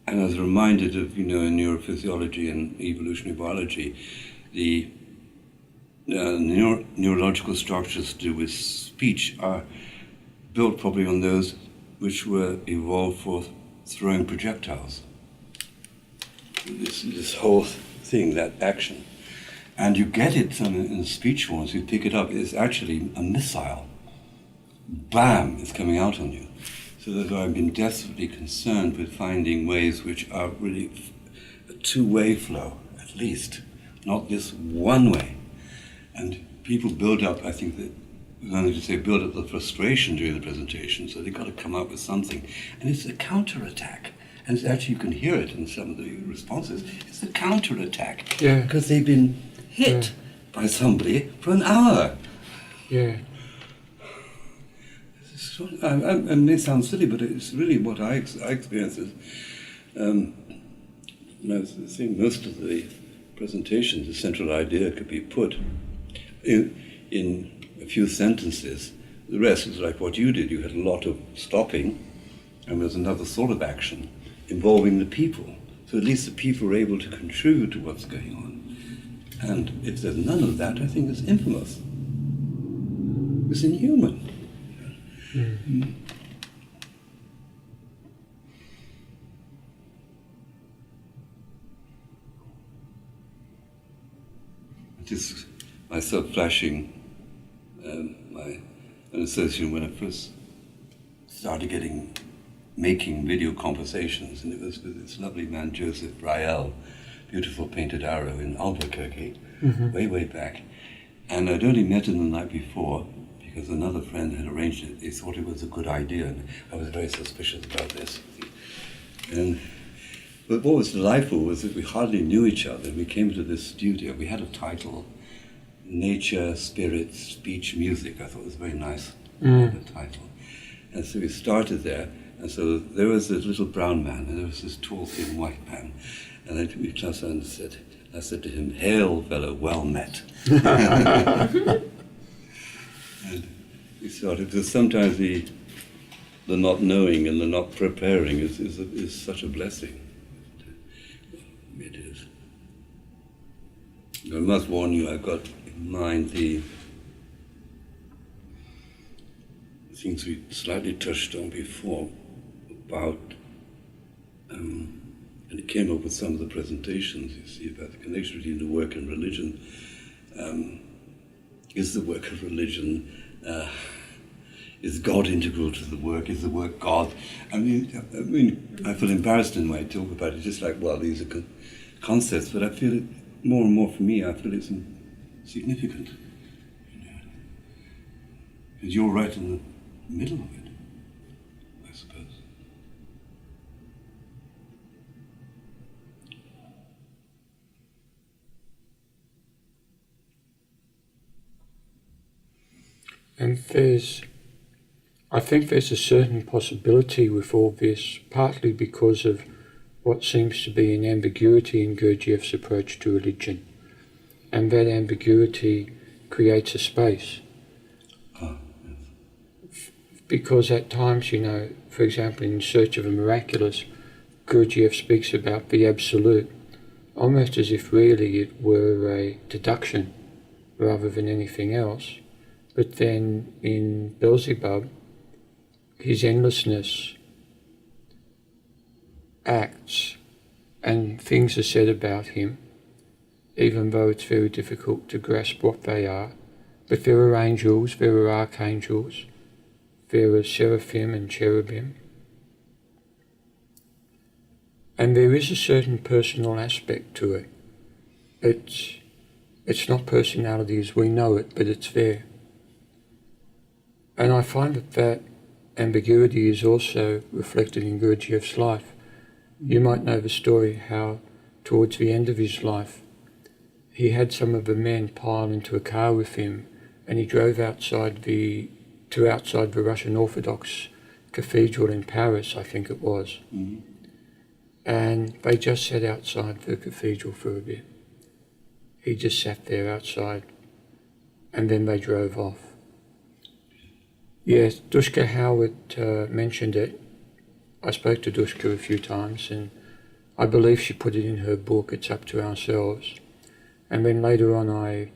And I was reminded of, in neurophysiology and evolutionary biology, the neurological structures to do with speech are built probably on those which were evolved for throwing projectiles. This whole thing, that action. And you get it in speech forms, you pick it up, it's actually a missile. Bam, it's coming out on you. So that's why I've been desperately concerned with finding ways which are really a two-way flow, at least, not this one way. And people build up, I think that, I was going to say, build up the frustration during the presentation, so they've got to come up with something. And it's a counterattack. And it's actually, you can hear it in some of the responses, it's a counterattack. Yeah. Because they've been hit by somebody for an hour. Yeah. It may sound silly, but it's really what I experience. I think most of the presentations, the central idea could be put in a few sentences. The rest is like what you did. You had a lot of stopping, and there's another sort of action involving the people. So at least the people are able to contribute to what's going on. And if there's none of that, I think it's infamous. It's inhuman. Mm-hmm. Just myself flashing an association when I first started making video conversations, and it was with this lovely man, Joseph Azize, beautiful painted arrow in Albuquerque, way back. And I'd only met him the night before, because another friend had arranged it. They thought it was a good idea, and I was very suspicious about this. But what was delightful was that we hardly knew each other. We came to this studio. We had a title, Nature, Spirit, Speech, Music. I thought it was a very nice title. And so we started there, and so there was this little brown man, and there was this tall, thin white man. And then we clasped hands and I said to him, "Hail, fellow, well met." And we started, because sometimes the not knowing and the not preparing is such a blessing. It is. I must warn you, I've got in mind the things we slightly touched on before about, and it came up with some of the presentations, you see, about the connection between the work and religion. Is the work of religion, is God integral to the work? Is the work God? I mean, I feel embarrassed in when I talk about it, just like, well, these are concepts, but I feel it more and more for me, I feel it's significant. Because you're right in the middle of it, I suppose. And I think there's a certain possibility with all this, partly because of what seems to be an ambiguity in Gurdjieff's approach to religion. And that ambiguity creates a space. Because at times, for example, in Search of the Miraculous, Gurdjieff speaks about the absolute, almost as if really it were a deduction rather than anything else. But then in Beelzebub, his endlessness acts and things are said about him, even though it's very difficult to grasp what they are. But there are angels, there are archangels, there are seraphim and cherubim. And there is a certain personal aspect to it. It's not personality as we know it, but it's there. And I find that ambiguity is also reflected in Gurdjieff's life. You might know the story how towards the end of his life he had some of the men pile into a car with him and he drove outside the Russian Orthodox cathedral in Paris, I think it was. Mm-hmm. And they just sat outside the cathedral for a bit. He just sat there outside and then they drove off. Yes, Dushka Howard mentioned it. I spoke to Dushka a few times and I believe she put it in her book, It's Up to Ourselves. And then later on I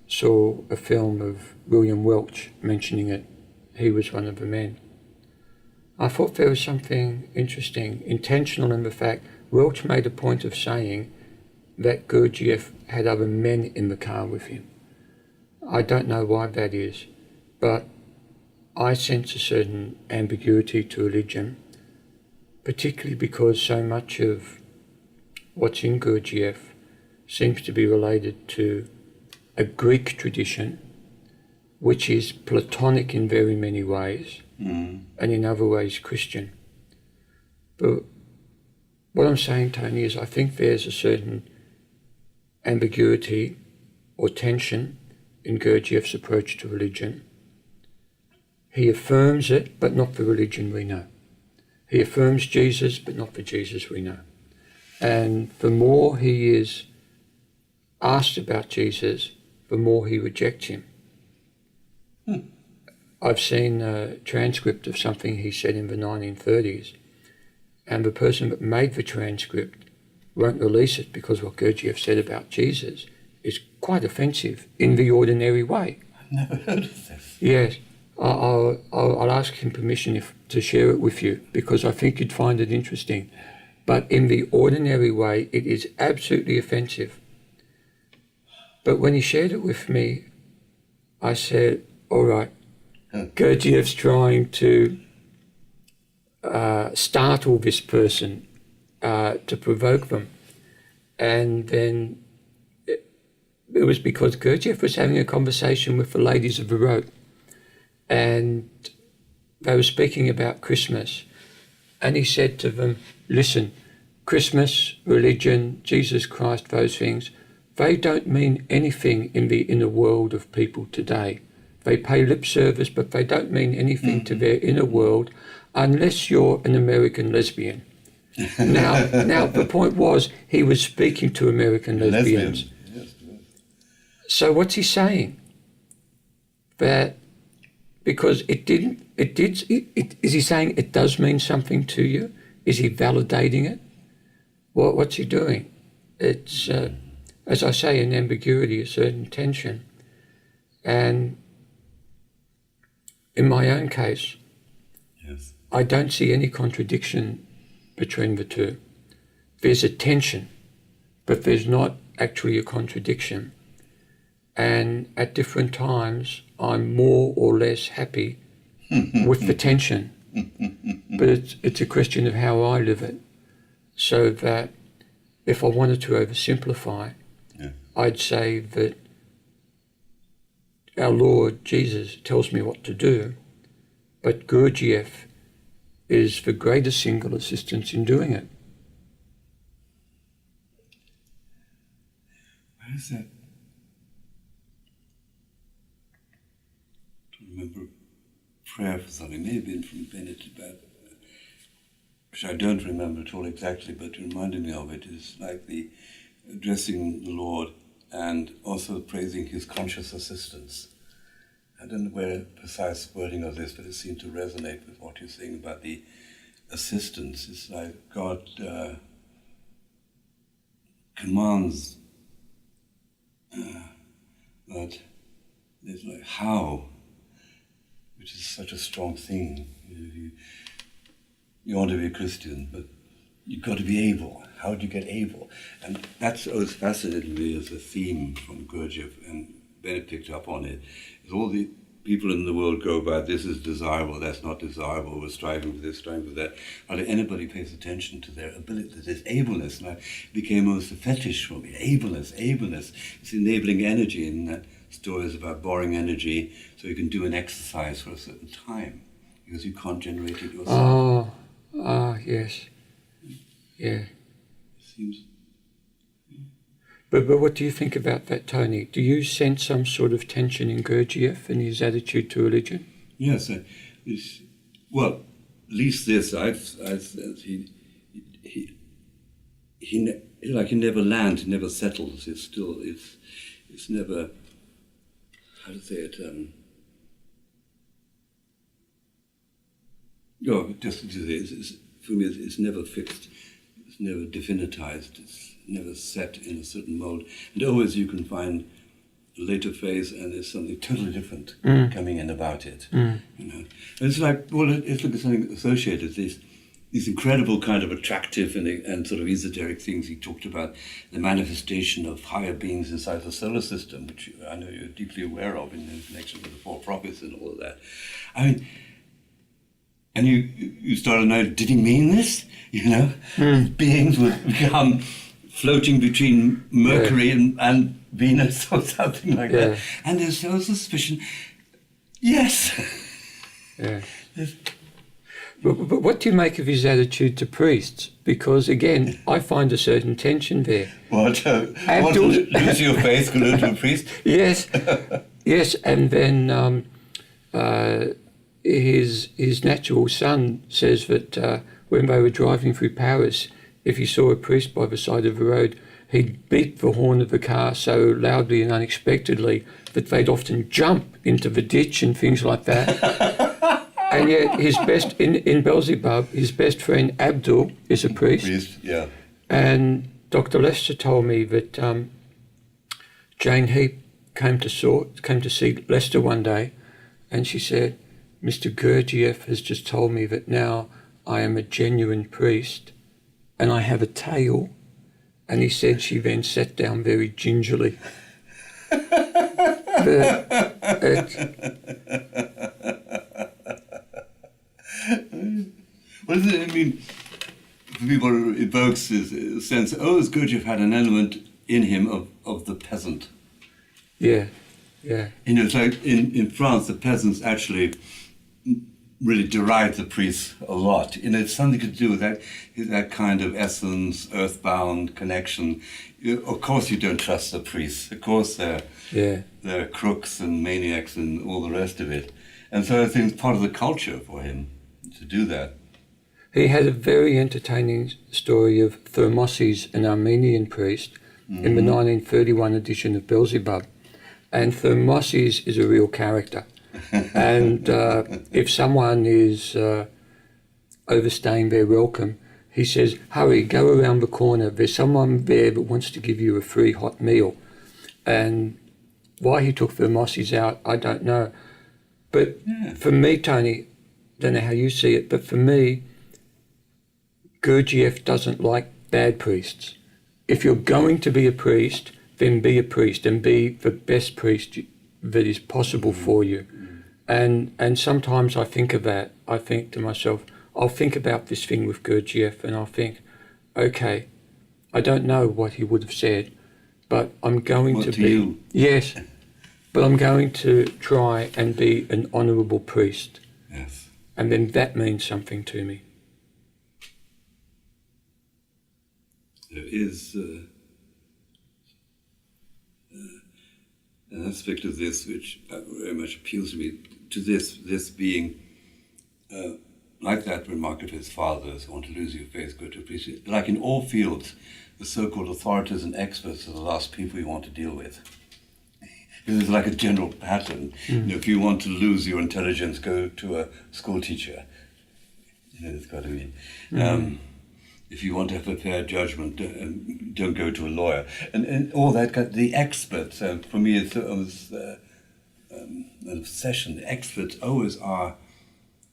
saw a film of William Welch mentioning it. He was one of the men. I thought there was something interesting, intentional in the fact Welch made a point of saying that Gurdjieff had other men in the car with him. I don't know why that is, but I sense a certain ambiguity to religion, particularly because so much of what's in Gurdjieff seems to be related to a Greek tradition, which is Platonic in very many ways, and in other ways Christian. But what I'm saying, Tony, is I think there's a certain ambiguity or tension in Gurdjieff's approach to religion. He affirms it, but not the religion we know. He affirms Jesus, but not the Jesus we know. And the more he is asked about Jesus, the more he rejects him. I've seen a transcript of something he said in the 1930s, and the person that made the transcript won't release it because what Gurdjieff said about Jesus is quite offensive in the ordinary way. I've never heard of this. Yes. I'll ask him permission to share it with you because I think you'd find it interesting. But in the ordinary way, it is absolutely offensive. But when he shared it with me, I said, all right, Gurdjieff's trying to startle this person, to provoke them. And then it was because Gurdjieff was having a conversation with the ladies of the road. And they were speaking about Christmas. And he said to them, listen, Christmas, religion, Jesus Christ, those things, they don't mean anything in the inner world of people today. They pay lip service, but they don't mean anything to their inner world unless you're an American lesbian. Now, the point was he was speaking to American lesbians. Yes. So what's he saying? That because is he saying it does mean something to you? Is he validating it? What's he doing? It's, as I say, an ambiguity, a certain tension. And in my own case, Yes. I don't see any contradiction between the two. There's a tension, but there's not actually a contradiction. And at different times, I'm more or less happy with the tension. But it's a question of how I live it. So that if I wanted to oversimplify, I'd say that our Lord Jesus tells me what to do, but Gurdjieff is the greatest single assistance in doing it. Where is that? I don't remember prayer for something. It may have been from Bennett, which I don't remember at all exactly, but it reminded me of it. It's like the addressing the Lord and also praising his conscious assistance. I don't know where precise wording of this, but it seemed to resonate with what you're saying about the assistance. It's like God commands that there's like how, which is such a strong thing. You want to be a Christian, but you've got to be able. How do you get able? And that's always fascinated me as a theme from Gurdjieff, and Bennett picked up on it. Is all the people in the world go by, this is desirable, that's not desirable, we're striving for this, striving for that. Hardly anybody pays attention to their ability, their ableness. And it became almost a fetish for me. Ableness. It's enabling energy, and that story is about borrowing energy so you can do an exercise for a certain time, because you can't generate it yourself. Yes. Yeah. Seems. But what do you think about that, Tony? Do you sense some sort of tension in Gurdjieff and his attitude to religion? Yes. Well, at least this, I've he never lands, he never settles. It's never, how to say it, for me, it's never fixed. It's never definitized. It's never set in a certain mold. And always you can find a later phase, and there's something totally different coming in about it. You know, and it's like, well, it's like something associated. These incredible kind of attractive and sort of esoteric things he talked about, the manifestation of higher beings inside the solar system, which I know you're deeply aware of in connection with the four prophets and all of that. I mean, and you start to know, did he mean this? You know, beings would become floating between Mercury and Venus or something like that. And there's no suspicion. Yes. Yeah. But what do you make of his attitude to priests? Because again, I find a certain tension there. What? Want to lose your faith, go to a priest? Yes, yes. And then his natural son says that when they were driving through Paris, if he saw a priest by the side of the road, he'd beat the horn of the car so loudly and unexpectedly that they'd often jump into the ditch and things like that. And yet his best, in Beelzebub, his best friend Abdul is a priest. Yeah. And Dr. Lester told me that Jane Heap came to see Lester one day, and she said, Mr. Gurdjieff has just told me that now I am a genuine priest and I have a tail. And he said she then sat down very gingerly. What does it mean? For people, it evokes this sense, as Gurdjieff had an element in him of the peasant. Yeah, yeah. You know, it's like in France, the peasants actually really deride the priests a lot. You know, it's something to do with that kind of essence, earthbound connection. Of course you don't trust the priests. Of course they're crooks and maniacs and all the rest of it. And so I think it's part of the culture for him to do that. He had a very entertaining story of Thermoses, an Armenian priest, in the 1931 edition of Beelzebub. And Thermoses is a real character. And if someone is overstaying their welcome, he says, hurry, go around the corner. There's someone there that wants to give you a free hot meal. And why he took Thermoses out, I don't know. But for me, Tony, don't know how you see it, but for me, Gurdjieff doesn't like bad priests. If you're going to be a priest, then be a priest and be the best priest that is possible for you. And sometimes I think of that. I think to myself, I'll think about this thing with Gurdjieff and I'll think, okay, I don't know what he would have said, but I'm going to be... You? Yes, but I'm going to try and be an honourable priest. Yes. And then that means something to me. There is an aspect of this which very much appeals to me, to this being like that remark of his father's, want to lose your faith, go to a priest. Like in all fields, the so-called authorities and experts are the last people you want to deal with. There's like a general pattern. You know, if you want to lose your intelligence, go to a school teacher. You know, it's got to be. If you want to have a fair judgment, don't go to a lawyer. And all that, the experts, for me, it's always an obsession. The experts always are,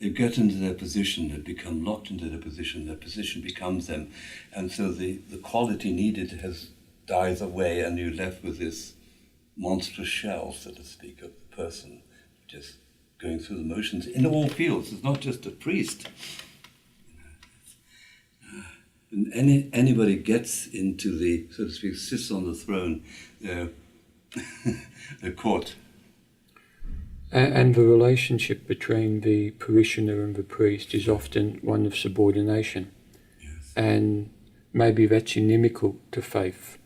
they get into their position, they become locked into their position becomes them. And so the quality needed dies away, and you're left with this monstrous shell, so to speak, of the person just going through the motions in all fields. It's not just a priest. And anybody gets into the, so to speak, sits on the throne, they're caught. And the relationship between the parishioner and the priest is often one of subordination. Yes. And maybe that's inimical to faith.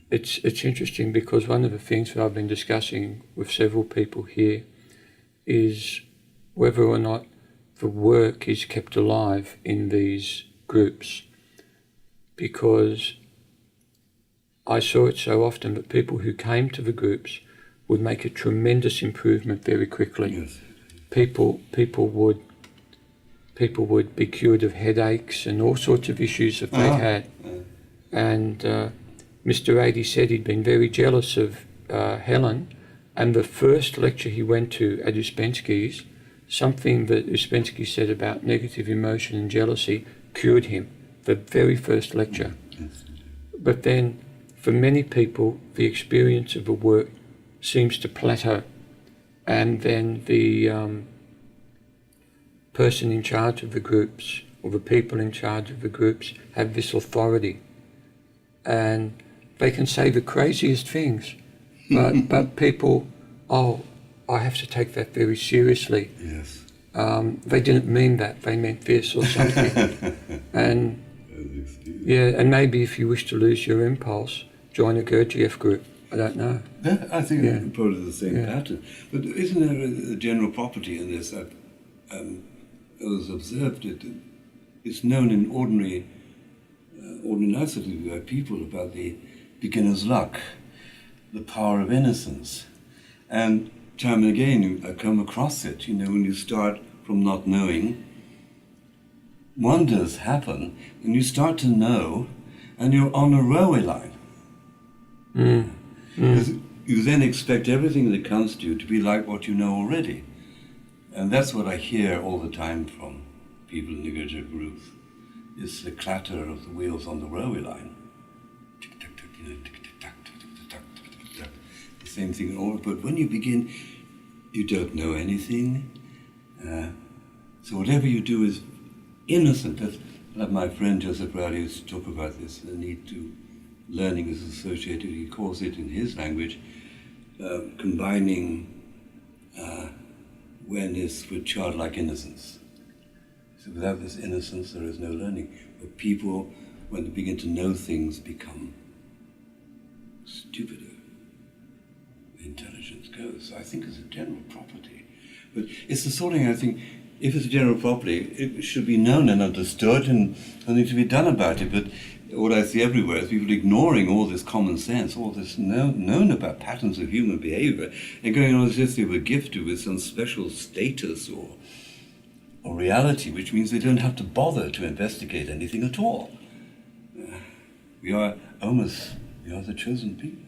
It's interesting because one of the things that I've been discussing with several people here is whether or not the work is kept alive in these groups, because I saw it so often that people who came to the groups would make a tremendous improvement very quickly. Yes. People would people would be cured of headaches and all sorts of issues that they had. And Mr. Adie said he'd been very jealous of Helen, and the first lecture he went to at Ouspensky's, something that Ouspensky said about negative emotion and jealousy cured him, the very first lecture. But then, for many people, the experience of the work seems to plateau, and then the person in charge of the groups, or the people in charge of the groups, have this authority, and they can say the craziest things, but people, I have to take that very seriously. Yes. They didn't mean that, they meant this or something. And yeah, and maybe if you wish to lose your impulse, join a Gurdjieff group. I don't know. Yeah, I think it's probably the same pattern. But isn't there a general property in this that it was observed it's known in ordinary nicety by people about the beginner's luck, the power of innocence. And time and again I come across it, when you start from not knowing, wonders happen when you start to know and you're on a railway line. Because you then expect everything that comes to you to be like what you know already. And that's what I hear all the time from people in the Gurdjieff groups. It's the clatter of the wheels on the railway line. The same thing all, but when you begin, you don't know anything. So whatever you do is innocent. That's like my friend Joseph Azize used to talk about this, the need to learning is associated, he calls it in his language, combining awareness with childlike innocence. So without this innocence, there is no learning. But people, when they begin to know things, become stupider. Intelligence goes. So I think it's a general property. But it's the sort of thing, I think, if it's a general property, it should be known and understood and something to be done about it. But what I see everywhere is people ignoring all this common sense, all this known about patterns of human behavior, and going on as if they were gifted with some special status or reality, which means they don't have to bother to investigate anything at all. We are the chosen people.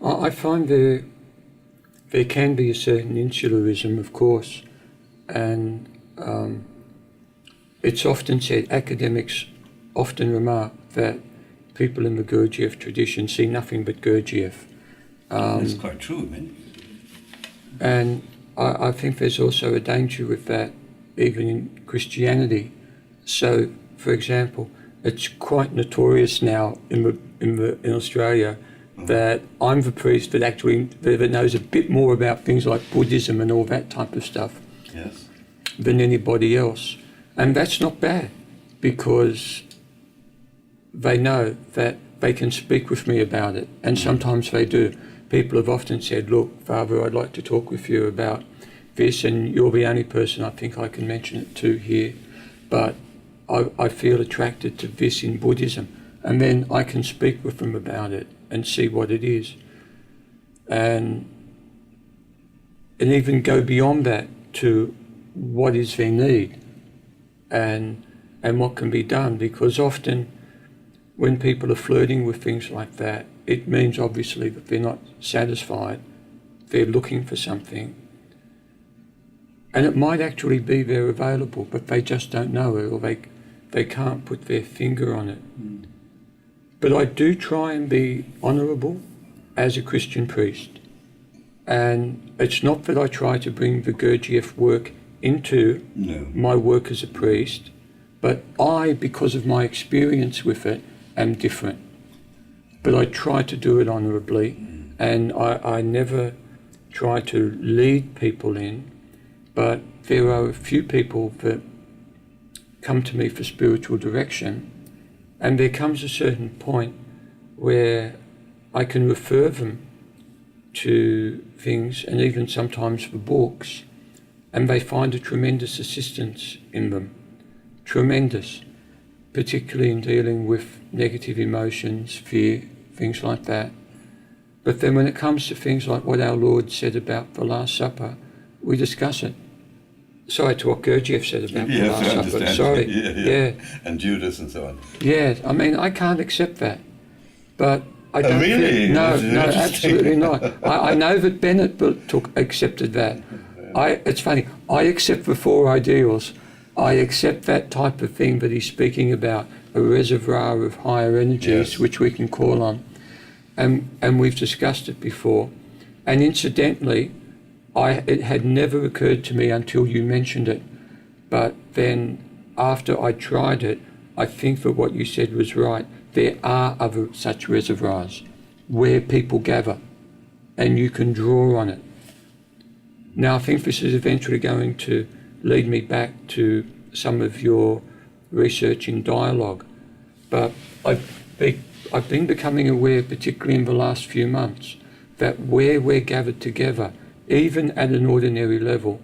I find there can be a certain insularism, of course, and it's often said, academics often remark that people in the Gurdjieff tradition see nothing but Gurdjieff. That's quite true, man. And I think there's also a danger with that, even in Christianity. So, for example, it's quite notorious now in Australia that I'm the priest that knows a bit more about things like Buddhism and all that type of stuff than anybody else. And that's not bad, because they know that they can speak with me about it, and sometimes they do. People have often said, look, Father, I'd like to talk with you about this, and you're the only person I think I can mention it to here, but I feel attracted to this in Buddhism. And then I can speak with them about it and see what it is. And even go beyond that to what is their need and what can be done, because often when people are flirting with things like that, it means obviously that they're not satisfied, they're looking for something, and it might actually be there available, but they just don't know it, or they can't put their finger on it. But I do try and be honourable as a Christian priest, and it's not that I try to bring the Gurdjieff work into my work as a priest, but I, because of my experience with it, am different. But I try to do it honourably, and I never try to lead people in, but there are a few people that come to me for spiritual direction, and there comes a certain point where I can refer them to things, and even sometimes for books, and they find a tremendous assistance in them. Tremendous. Particularly in dealing with negative emotions, fear, things like that. But then when it comes to things like what our Lord said about the Last Supper, we discuss it. sorry to what Gurdjieff said about the Yes, Last I Supper. understand. Sorry. Yeah. And Judas and so on. Yeah, I mean, I can't accept that. But I don't really? feel... No, That's no, interesting. absolutely not. I know that Bennett accepted that. It's funny, I accept the four ideals. I accept that type of thing that he's speaking about, a reservoir of higher energies, Yes. which we can call on. And we've discussed it before. And incidentally, it had never occurred to me until you mentioned it. But then after I tried it, I think that what you said was right. There are other such reservoirs where people gather and you can draw on it. Now, I think this is eventually going to lead me back to some of your research in dialogue. But I've been becoming aware, particularly in the last few months, that where we're gathered together, even at an ordinary level,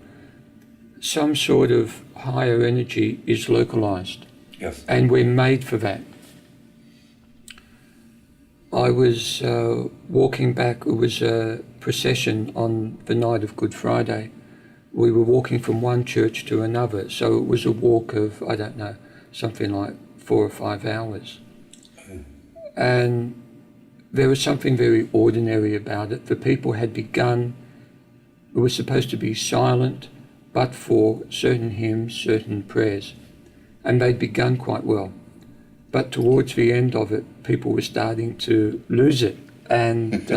some sort of higher energy is localized. Yes. And we're made for that. I was walking back, it was a procession on the night of Good Friday. We were walking from one church to another, so it was a walk of, I don't know, something like 4 or 5 hours. And there was something very ordinary about it. The people had begun, it was supposed to be silent, but for certain hymns, certain prayers. And they'd begun quite well. But towards the end of it, people were starting to lose it. And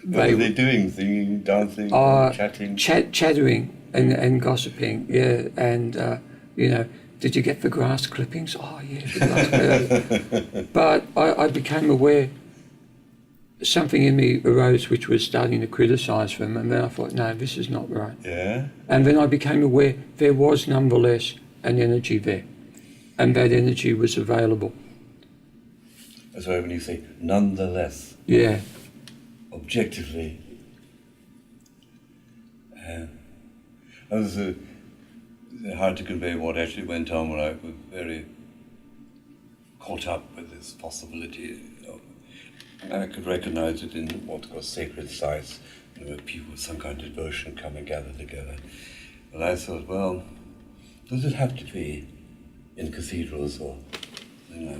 what were they doing? Singing, dancing, chatting? Chattering and gossiping, yeah. And, did you get the grass clippings? Oh, yeah, the grass clippings. But I became aware something in me arose which was starting to criticise them. And then I thought, no, this is not right. Yeah. And then I became aware there was nonetheless an energy there. And that energy was available. That's why when you say nonetheless, Yeah. objectively, it was hard to convey what actually went on when I was very caught up with this possibility. I could recognize it in what was sacred sites, where people with some kind of devotion come and gather together. But I thought, well, does it have to be in cathedrals or,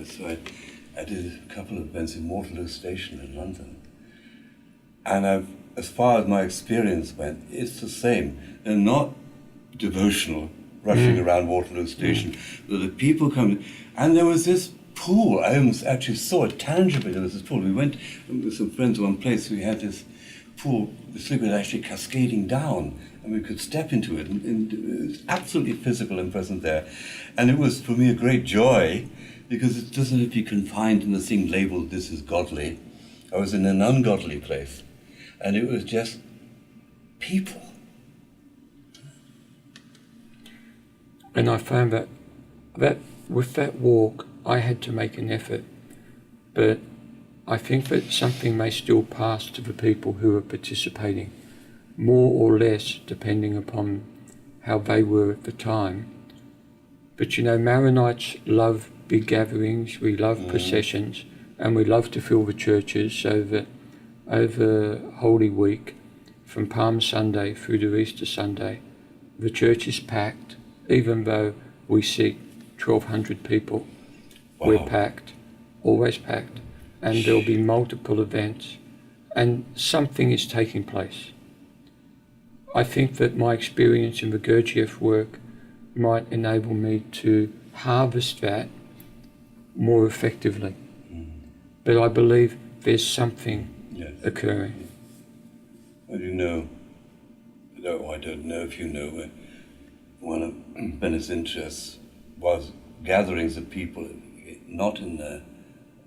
so I did a couple of events in Waterloo Station in London. And as far as my experience went, it's the same. They're not devotional, rushing around Waterloo Station. But the people come, and there was this pool. I almost actually saw it tangibly. There was this pool. We went with some friends to one place. We had this pool, this liquid actually cascading down, and we could step into it. And it was absolutely physical and present there. And it was, for me, a great joy, because it doesn't have to be confined in the thing labeled, this is godly. I was in an ungodly place, and it was just people. And I found that with that walk, I had to make an effort. But I think that something may still pass to the people who are participating, more or less depending upon how they were at the time. But Maronites love big gatherings, we love processions, and we love to fill the churches, so that over Holy Week, from Palm Sunday through to Easter Sunday, the church is packed. Even though we seat 1,200 people, we're packed, always packed, and there'll be multiple events, and something is taking place. I think that my experience in the Gurdjieff work might enable me to harvest that more effectively. But I believe there's something occurring. Well, I don't know if you know, one of Bennett's interests was gatherings of people, not in the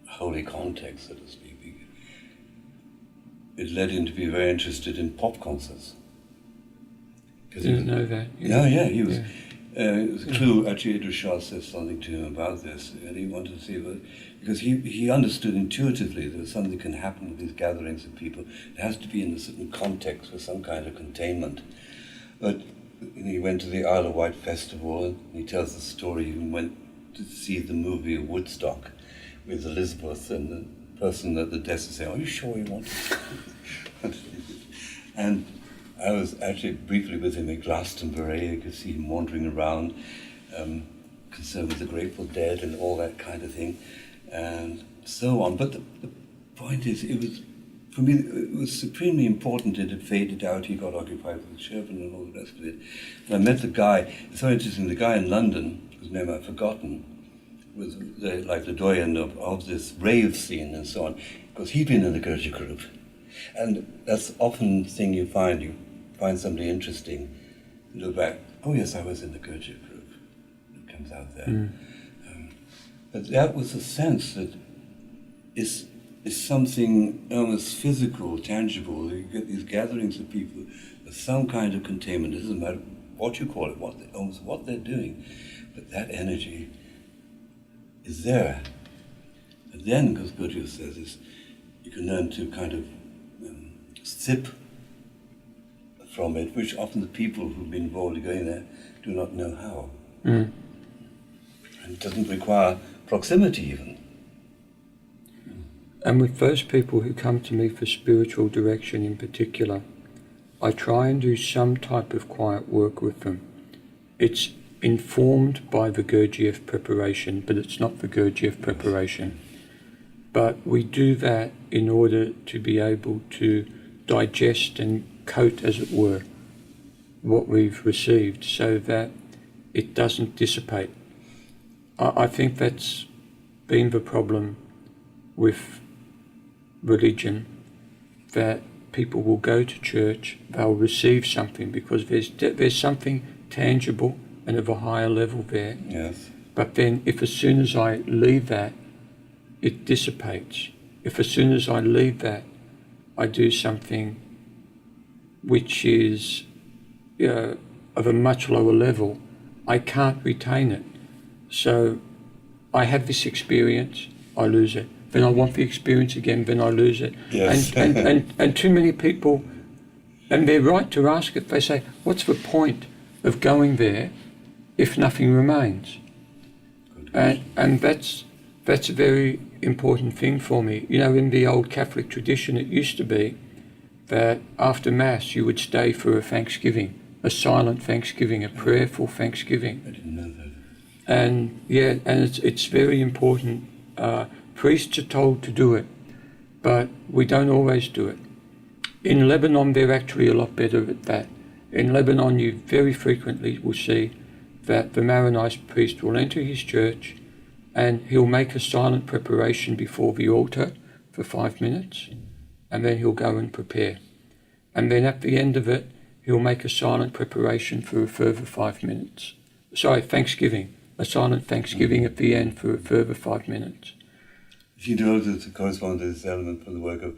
holy context, so to speak. It led him to be very interested in pop concerts. Didn't know that. He was. It was a clue. Actually, Edouard said something to him about this, and he wanted to see because he understood intuitively that something can happen with these gatherings of people. It has to be in a certain context with some kind of containment. But he went to the Isle of Wight festival, and he tells the story. He went to see the movie of Woodstock with Elizabeth, and the person at the desk was saying, "Are you sure you want to?" And I was actually briefly with him at Glastonbury. You could see him wandering around, concerned with the Grateful Dead and all that kind of thing, and so on. But the point is, it was, for me, it was supremely important that it faded out. He got occupied with children and all the rest of it. And I met the guy, it's so interesting, the guy in London, whose name I've forgotten, was like the doyen of this rave scene and so on, because he'd been in the Gurdjieff group. And that's often the thing you find. You find somebody interesting, you look back, oh yes, I was in the Gurdjieff group. It comes out there. But that was a sense that is something almost physical, tangible. You get these gatherings of people, there's some kind of containment. It doesn't matter what you call it, what they're doing, but that energy is there. And then, because Gurdjieff says this, you can learn to kind of sip from it, which often the people who've been involved in going there do not know how. And it doesn't require proximity even. And with those people who come to me for spiritual direction in particular, I try and do some type of quiet work with them. It's informed by the Gurdjieff preparation, but it's not the Gurdjieff preparation. But we do that in order to be able to digest and coat, as it were, what we've received so that it doesn't dissipate. I think that's been the problem with religion, that people will go to church, they'll receive something because there's something tangible and of a higher level there. Yes. But then if as soon as I leave that, it dissipates. If as soon as I leave that, I do something which is of a much lower level, I can't retain it. So I have this experience, I lose it. Then I want the experience again, then I lose it. Yes. And too many people, and they're right to ask it, they say, what's the point of going there if nothing remains? And that's a very important thing for me. You know, in the old Catholic tradition, it used to be that after Mass you would stay for a Thanksgiving, a silent Thanksgiving, a prayerful Thanksgiving. I didn't know that. And yeah, and it's very important. Priests are told to do it, but we don't always do it. In Lebanon, they're actually a lot better at that. In Lebanon, you very frequently will see that the Maronite priest will enter his church and he'll make a silent preparation before the altar for 5 minutes, and then he'll go and prepare. And then at the end of it, he'll make a silent preparation for a further 5 minutes. Thanksgiving. A silent Thanksgiving at the end for a further 5 minutes. You know, that corresponds to this element from the work of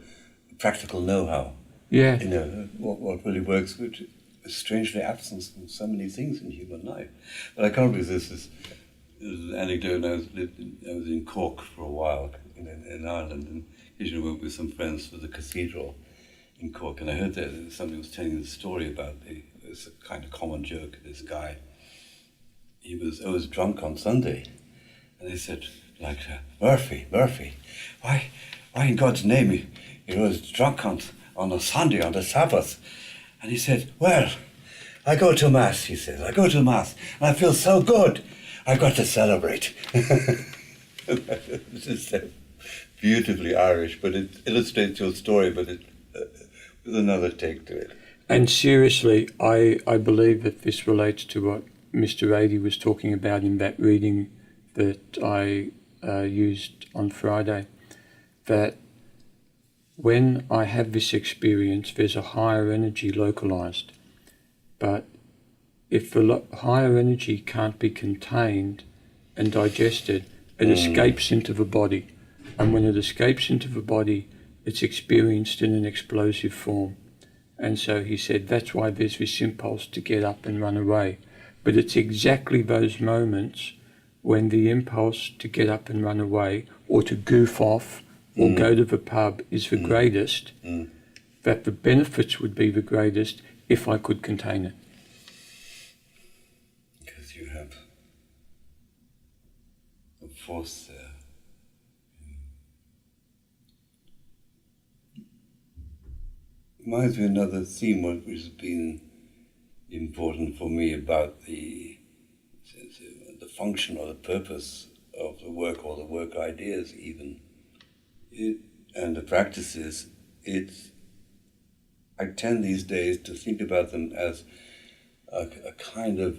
practical know-how. Yeah. You know, what really works, which is strangely absent from so many things in human life. But I can't resist this anecdote. I was in Cork for a while in Ireland, and occasionally went with some friends to the cathedral in Cork, and I heard that somebody was telling the story about it's a kind of common joke, this guy. He was always drunk on Sunday, and they said, like, Murphy, why in God's name he was drunk on a Sunday, on the Sabbath? And he said, well, I go to Mass, he says, and I feel so good, I've got to celebrate. This is beautifully Irish, but it illustrates your story, but with another take to it. And seriously, I believe that this relates to what Mr. Adie was talking about in that reading that I used on Friday, that when I have this experience, there's a higher energy localized. But if the higher energy can't be contained and digested, it escapes into the body. And when it escapes into the body, it's experienced in an explosive form. And so he said that's why there's this impulse to get up and run away. But it's exactly those moments when the impulse to get up and run away, or to goof off, or go to the pub is the greatest, that the benefits would be the greatest if I could contain it. Because you have a force there. reminds me of another theme which has been important for me about the function or the purpose of the work, or the work ideas even, and the practices. I tend these days to think about them as a kind of,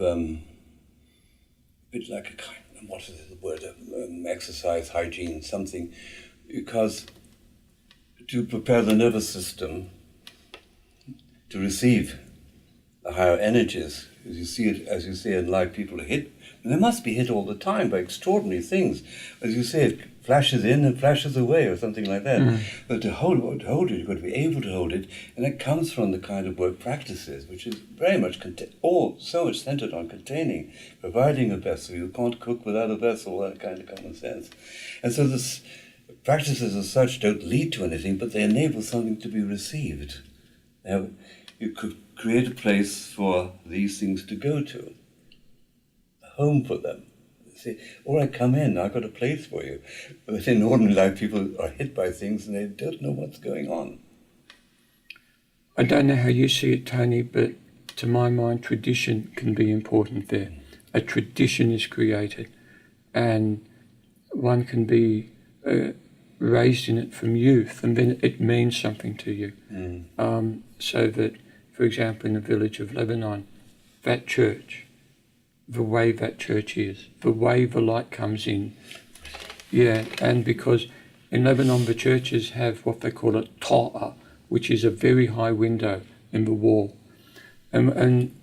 bit like a kind of, what is the word, exercise, hygiene, something, because to prepare the nervous system to receive the higher energies, as you say in life, people are hit, and they must be hit all the time by extraordinary things. As you say, it flashes in and flashes away, or something like that. But to hold it, you've got to be able to hold it, and it comes from the kind of work practices, which is very much so much centered on containing, providing a vessel. You can't cook without a vessel, that kind of common sense. And so this practices as such don't lead to anything, but they enable something to be received. Now, you could create a place for these things to go to, a home for them. Say, all right, come in, I've got a place for you. But in ordinary life, people are hit by things and they don't know what's going on. I don't know how you see it, Tony, but to my mind, tradition can be important there. A tradition is created, and one can be raised in it from youth, and then it means something to you. So that, for example, in the village of Lebanon, that church, the way that church is, the way the light comes in. Yeah, and because in Lebanon the churches have what they call a ta'a, which is a very high window in the wall. And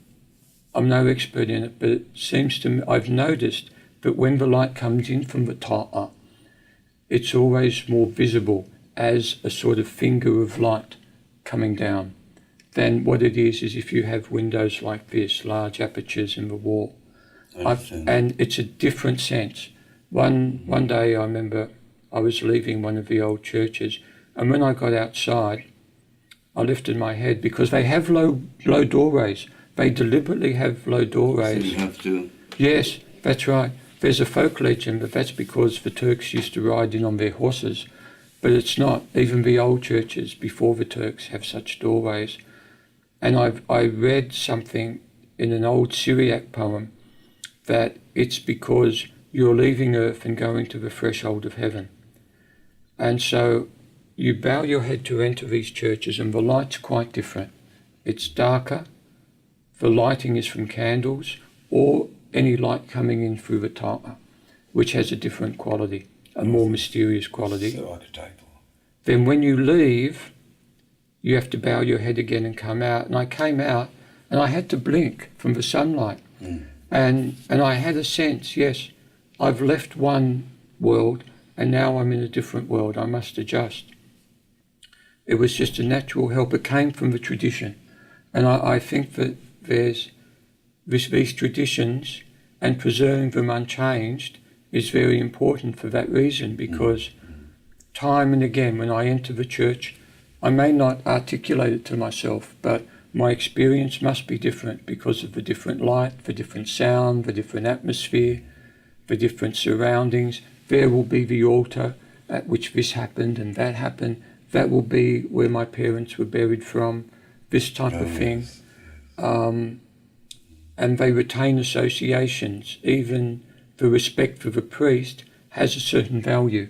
I'm no expert in it, but it seems to me, I've noticed that when the light comes in from the ta'a, it's always more visible as a sort of finger of light coming down than what it is if you have windows like this, large apertures in the wall. And it's a different sense. One day I remember I was leaving one of the old churches, and when I got outside, I lifted my head because they have low doorways. They deliberately have low doorways. So you have to... Yes, that's right. There's a folk legend that that's because the Turks used to ride in on their horses, but it's not. Even the old churches before the Turks have such doorways. And I read something in an old Syriac poem that it's because you're leaving earth and going to the threshold of heaven. And so you bow your head to enter these churches, and the light's quite different. It's darker. The lighting is from candles or any light coming in through the ta'a, which has a different quality, a more mysterious quality. So archetypal. Then when you leave, you have to bow your head again and come out. And I came out and I had to blink from the sunlight. And I had a sense, yes, I've left one world and now I'm in a different world. I must adjust. It was just a natural help. It came from the tradition. And I think that there's these traditions, and preserving them unchanged is very important for that reason, because time and again when I enter the church, I may not articulate it to myself, but my experience must be different because of the different light, the different sound, the different atmosphere, the different surroundings. There will be the altar at which this happened and that happened. That will be where my parents were buried from, this type of thing. And they retain associations. Even the respect for the priest has a certain value,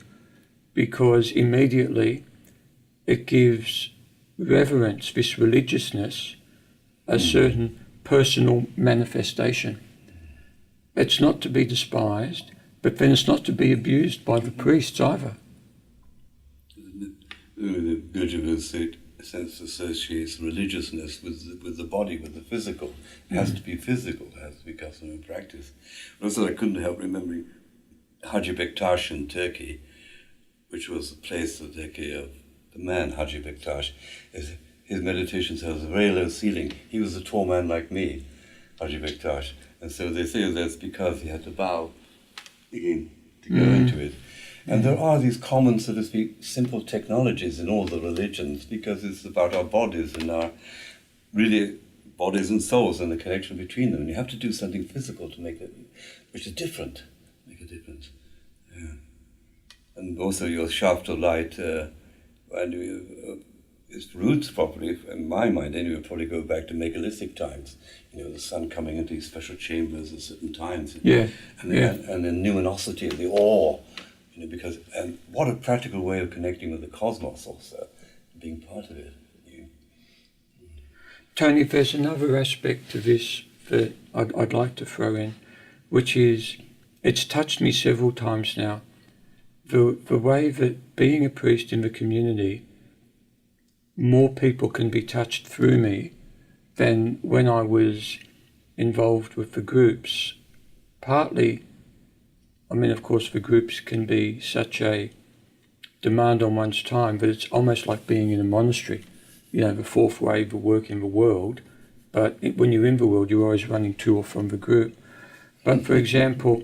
because immediately it gives reverence, this religiousness, a certain personal manifestation. It's not to be despised, but then it's not to be abused by the priests either. The Gurdjieff sense associates religiousness with the body, with the physical. It has to be physical, it has to be custom and practice. But also I couldn't help remembering Hacı Bektaş in Turkey, which was the place of the man Hacı Bektaş. His meditations has a very low ceiling. He was a tall man like me, Hacı Bektaş. And so they say that's because he had to bow again to go into it. And there are these common, so to speak, simple technologies in all the religions, because it's about our bodies and our really bodies and souls and the connection between them. And you have to do something physical to make it, which is different, make a difference. Yeah. And also your shaft of light, and its roots properly, in my mind anyway, probably go back to megalithic times. The sun coming into these special chambers at certain times. Yeah. And the numinosity of the awe, because, and what a practical way of connecting with the cosmos also, being part of it. Tony, there's another aspect to this that I'd like to throw in, which is, it's touched me several times now, the way that being a priest in the community, more people can be touched through me than when I was involved with the groups. Partly, of course, the groups can be such a demand on one's time, but it's almost like being in a monastery. The fourth wave of work in the world, but when you're in the world, you're always running to or from the group. But for example,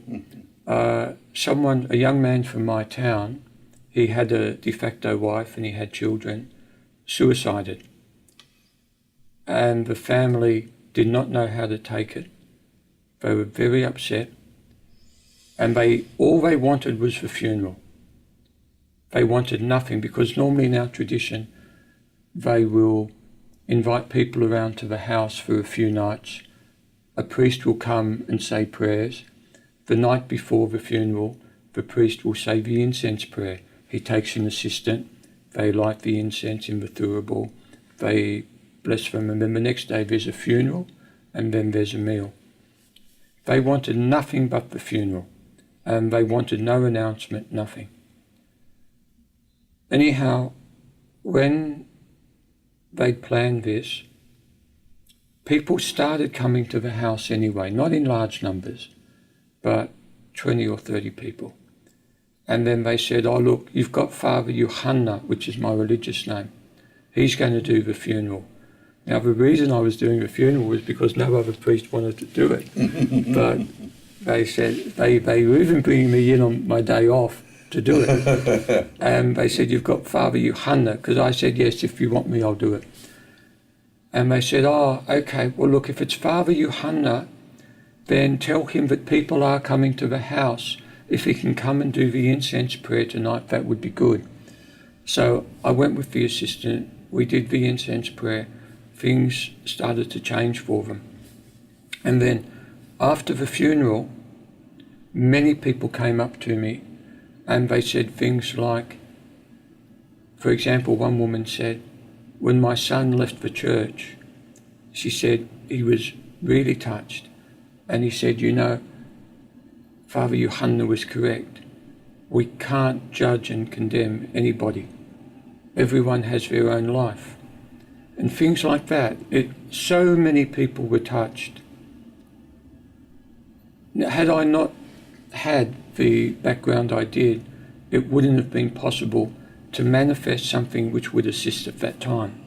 a young man from my town, he had a de facto wife and he had children, suicided. And the family did not know how to take it. They were very upset. And all they wanted was the funeral. They wanted nothing, because normally in our tradition, they will invite people around to the house for a few nights. A priest will come and say prayers. The night before the funeral, the priest will say the incense prayer. He takes an assistant, they light the incense in the thurible, they bless them, and then the next day there's a funeral, and then there's a meal. They wanted nothing but the funeral, and they wanted no announcement, nothing. Anyhow, when they planned this, people started coming to the house anyway, not in large numbers, but 20 or 30 people. And then they said, oh look, you've got Father Johanna, which is my religious name. He's going to do the funeral. Now the reason I was doing the funeral was because no other priest wanted to do it. But they said, they were even bringing me in on my day off to do it. And they said, you've got Father Johanna, because I said, yes, if you want me, I'll do it. And they said, oh, okay, well look, if it's Father Johanna, then tell him that people are coming to the house. If he can come and do the incense prayer tonight, that would be good. So I went with the assistant, we did the incense prayer, things started to change for them. And then after the funeral, many people came up to me and they said things like, for example, one woman said, when my son left the church, she said he was really touched. And he said, Father Johanna was correct. We can't judge and condemn anybody. Everyone has their own life. And things like that. So many people were touched. Had I not had the background I did, it wouldn't have been possible to manifest something which would assist at that time.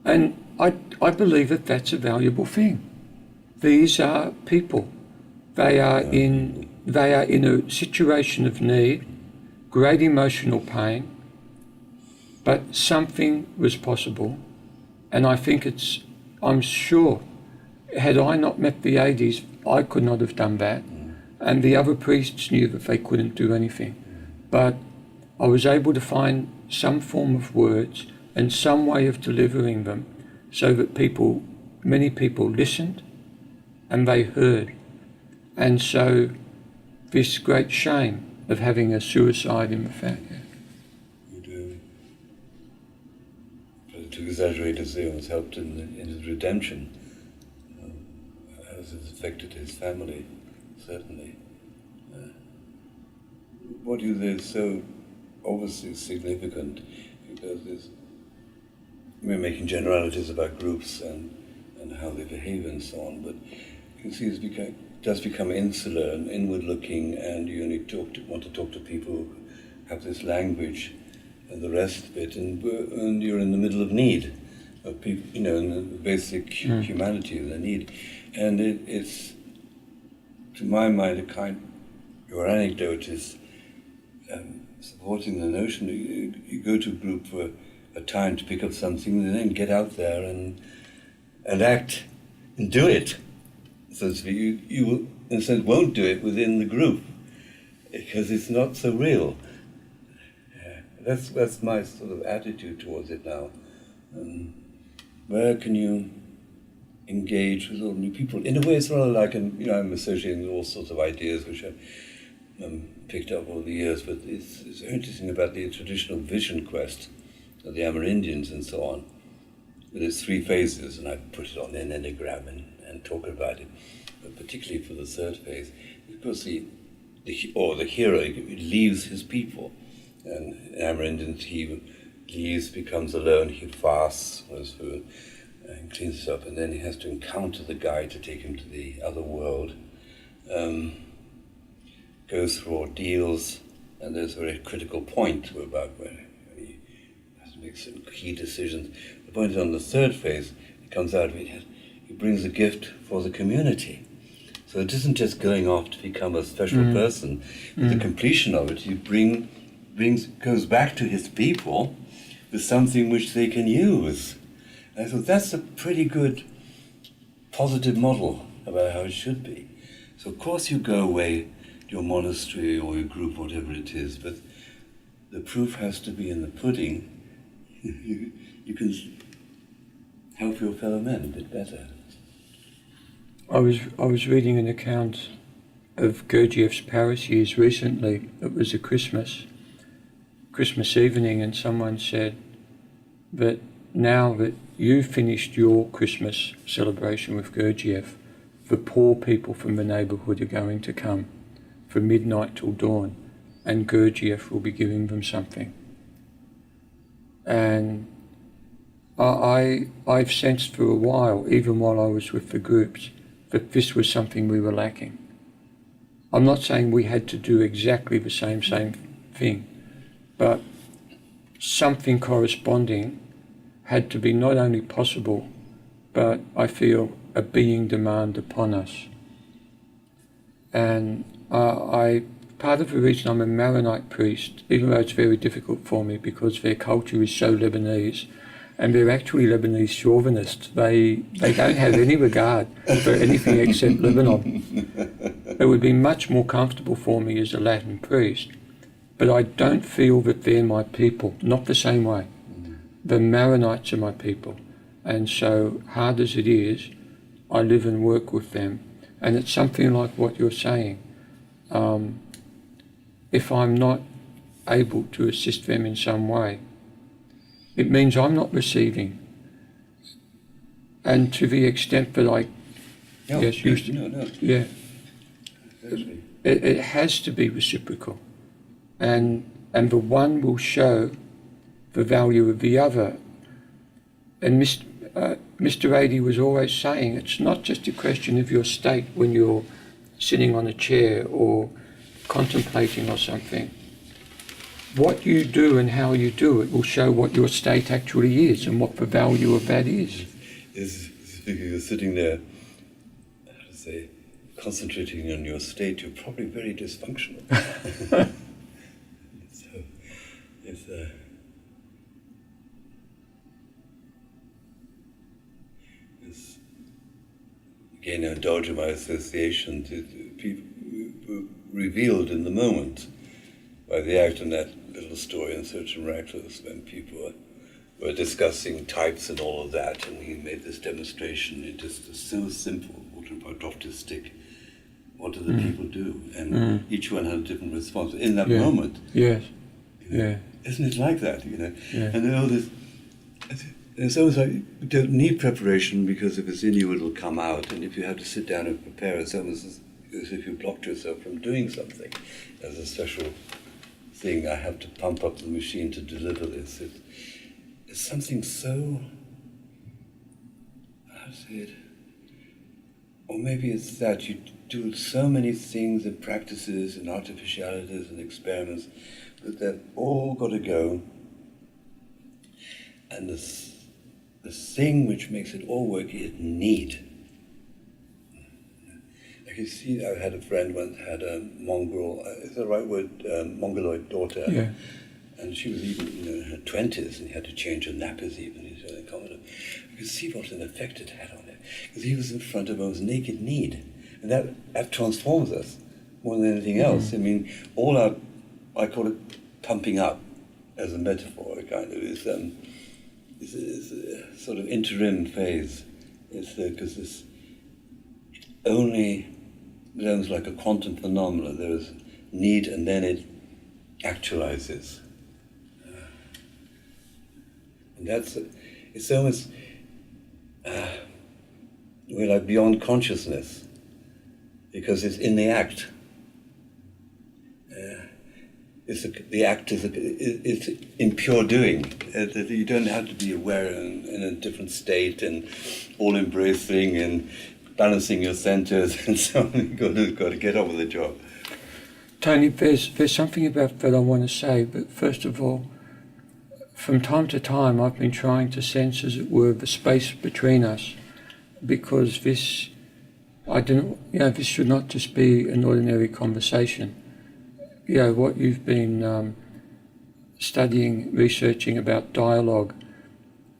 And I believe that that's a valuable thing. These are people. They are in a situation of need, great emotional pain, but something was possible. And I think I'm sure, had I not met the Adies, I could not have done that. And the other priests knew that they couldn't do anything. But I was able to find some form of words and some way of delivering them so that many people listened and they heard. And so this great shame of having a suicide in the family. You do. But to exaggerate to say it was helped in his redemption, as it affected his family, certainly. What you say is so obviously significant, because we're making generalities about groups and how they behave and so on, but you can see it does become insular and inward-looking, and you only want to talk to people who have this language and the rest of it, and you're in the middle of need of people, in the basic humanity of the need, and it's to my mind your anecdote is supporting the notion that you go to a group for a time to pick up something and then get out there and act and do it. So you in a sense won't do it within the group because it's not so real. That's my sort of attitude towards it now. Where can you engage with all new people? In a way, it's rather like, I'm associating with all sorts of ideas which I've picked up over the years, but it's very interesting about the traditional vision quest of the Amerindians and so on, with its 3 phases, and I put it on an enneagram and talk about it, but particularly for the 3rd phase, because the hero leaves his people, and Amerindians, he leaves, becomes alone, he fasts for his food, and cleans himself, and then he has to encounter the guide to take him to the other world, goes through ordeals, and there's a very critical point where he has to make some key decisions. The point is, on the 3rd phase, it comes out, he brings a gift for the community. So it isn't just going off to become a special person. With the completion of it, he goes back to his people with something which they can use. And I thought that's a pretty good positive model about how it should be. So of course you go away to your monastery or your group, whatever it is, but the proof has to be in the pudding. You can help your fellow men a bit better. I was reading an account of Gurdjieff's Paris years recently. It was a Christmas evening, and someone said that now that you've finished your Christmas celebration with Gurdjieff, the poor people from the neighbourhood are going to come from midnight till dawn, and Gurdjieff will be giving them something. And I've sensed for a while, even while I was with the groups, that this was something we were lacking. I'm not saying we had to do exactly the same thing, but something corresponding had to be not only possible, but I feel a being demand upon us. And part of the reason I'm a Maronite priest, even though it's very difficult for me because their culture is so Lebanese, and they're actually Lebanese chauvinists. They don't have any regard for anything except Lebanon. It would be much more comfortable for me as a Latin priest, but I don't feel that they're my people, not the same way. The Maronites are my people, and so hard as it is, I live and work with them. And it's something like what you're saying. If I'm not able to assist them in some way, it means I'm not receiving. And to the extent that it has to be reciprocal. And the one will show the value of the other. And Mr. Adie was always saying it's not just a question of your state when you're sitting on a chair or contemplating or something. What you do and how you do it will show what your state actually is and what the value of that is. If you're sitting there, concentrating on your state, you're probably very dysfunctional. So it's again, I indulge in my association to people revealed in the moment by the act in that little story in Search and Miraculous, when people were discussing types and all of that, and he made this demonstration. It just is so simple. Waterman dropped his stick. What do the people do? And each one had a different response in that moment. Yes. Isn't it like that? Yeah. And all this. It's almost like you don't need preparation, because if it's in you, it'll come out. And if you have to sit down and prepare, it's almost as if you blocked yourself from doing something. As a special thing, I have to pump up the machine to deliver this. It's something so, how to say it, or maybe it's that you do so many things and practices and artificialities and experiments, but they've all got to go. And the thing which makes it all work is need. You see, I had a friend once had a mongrel, is the right word, mongoloid daughter, and she was even in her 20s, and he had to change her nappies even. You could see what an effect it had on him, because he was in front of his naked need, and that transforms us more than anything else. I mean, all our, I call it pumping up, as a metaphor, kind of, is a sort of interim phase. It's because it's only becomes like a quantum phenomenon. There's need, and then it actualizes. And it's almost we're like beyond consciousness, because it's in the act. The act is it's in pure doing. You don't have to be aware in a different state and all embracing and balancing your centers and so on. You've got to get on with the job. Tony, there's something about that I want to say, but first of all, from time to time I've been trying to sense, as it were, the space between us, because this should not just be an ordinary conversation. What you've been studying, researching about dialogue,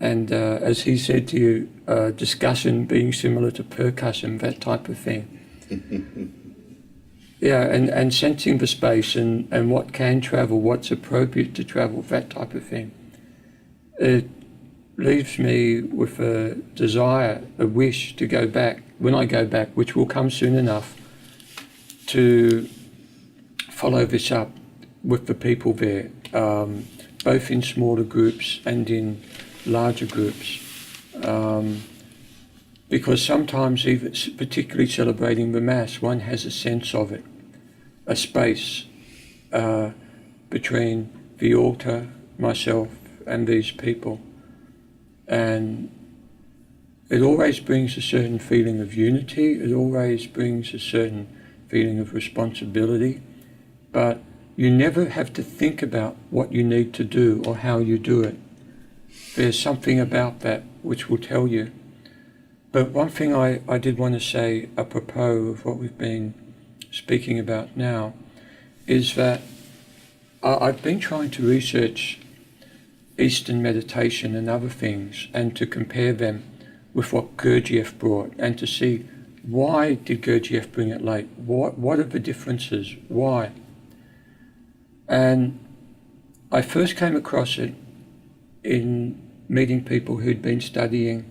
and as he said to you, discussion being similar to percussion, that type of thing. And sensing the space and what can travel, what's appropriate to travel, that type of thing. It leaves me with a desire, a wish to go back, when I go back, which will come soon enough, to follow this up with the people there, both in smaller groups and in larger groups. Because sometimes, even particularly celebrating the Mass, one has a sense of it, a space between the altar, myself, and these people. And it always brings a certain feeling of unity, it always brings a certain feeling of responsibility, but you never have to think about what you need to do or how you do it. There's something about that which will tell you. But one thing I did want to say apropos of what we've been speaking about now is that I've been trying to research Eastern meditation and other things, and to compare them with what Gurdjieff brought, and to see, why did Gurdjieff bring it late? What are the differences? Why? And I first came across it in meeting people who'd been studying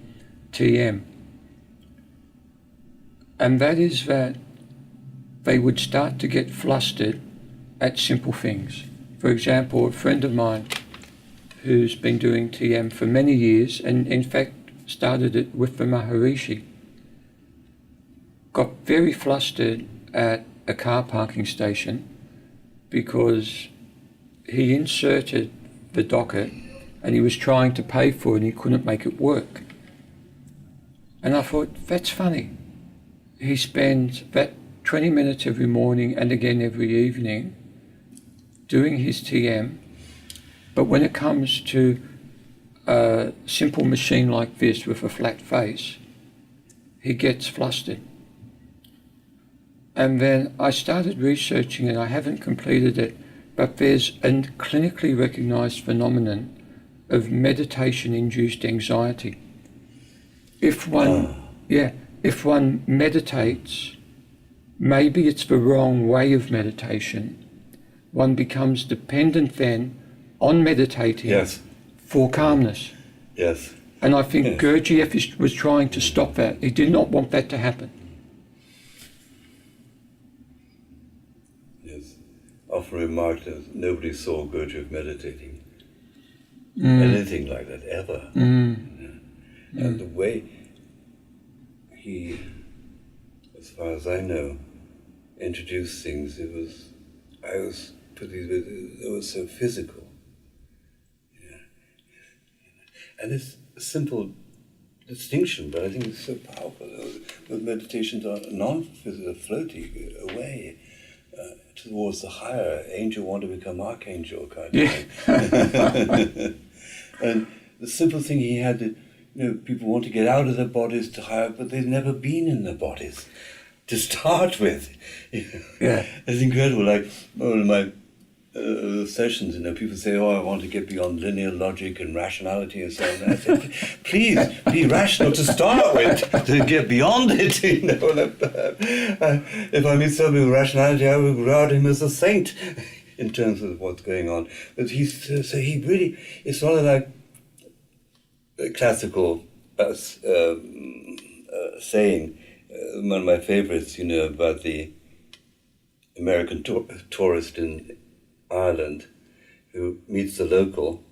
TM. And that is that they would start to get flustered at simple things. For example, a friend of mine who's been doing TM for many years, and in fact started it with the Maharishi, got very flustered at a car parking station because he inserted the docket and he was trying to pay for it and he couldn't make it work. And I thought, that's funny. He spends that 20 minutes every morning and again every evening doing his TM, but when it comes to a simple machine like this with a flat face, he gets flustered. And then I started researching it. I haven't completed it, but there's a clinically recognized phenomenon of meditation-induced anxiety. If one meditates, maybe it's the wrong way of meditation. One becomes dependent then on meditating for calmness. Yes. And I think Gurdjieff was trying to stop that. He did not want that to happen. Yes. Often remarked that nobody saw Gurdjieff meditating. Anything like that, ever. And the way he, as far as I know, introduced things, it was so physical. And it's a simple distinction, but I think it's so powerful. Those meditations are non-physical, floaty away towards the higher. Angel want to become archangel kind of thing. And the simple thing he had, people want to get out of their bodies to higher, but they've never been in their bodies to start with. Yeah. It's incredible. Like one of my sessions, people say, I want to get beyond linear logic and rationality and so on. And I said, please be rational to start with, to get beyond it. If I meet somebody with rationality, I would regard him as a saint. in terms of what's going on. But so he really, it's sort of like a classical saying, one of my favorites, about the American tourist in Ireland who meets the local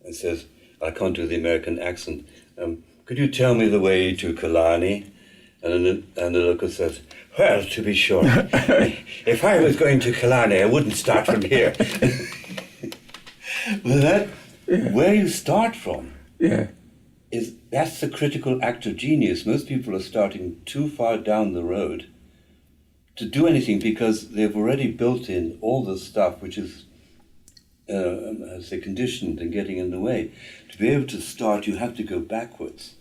and says, I can't do the American accent. Could you tell me the way to Killarney? And the local says, well, to be sure, if I was going to Killarney, I wouldn't start from here. Well, where you start from that's the critical act of genius. Most people are starting too far down the road to do anything because they've already built in all the stuff which is, as they conditioned and getting in the way. To be able to start, you have to go backwards.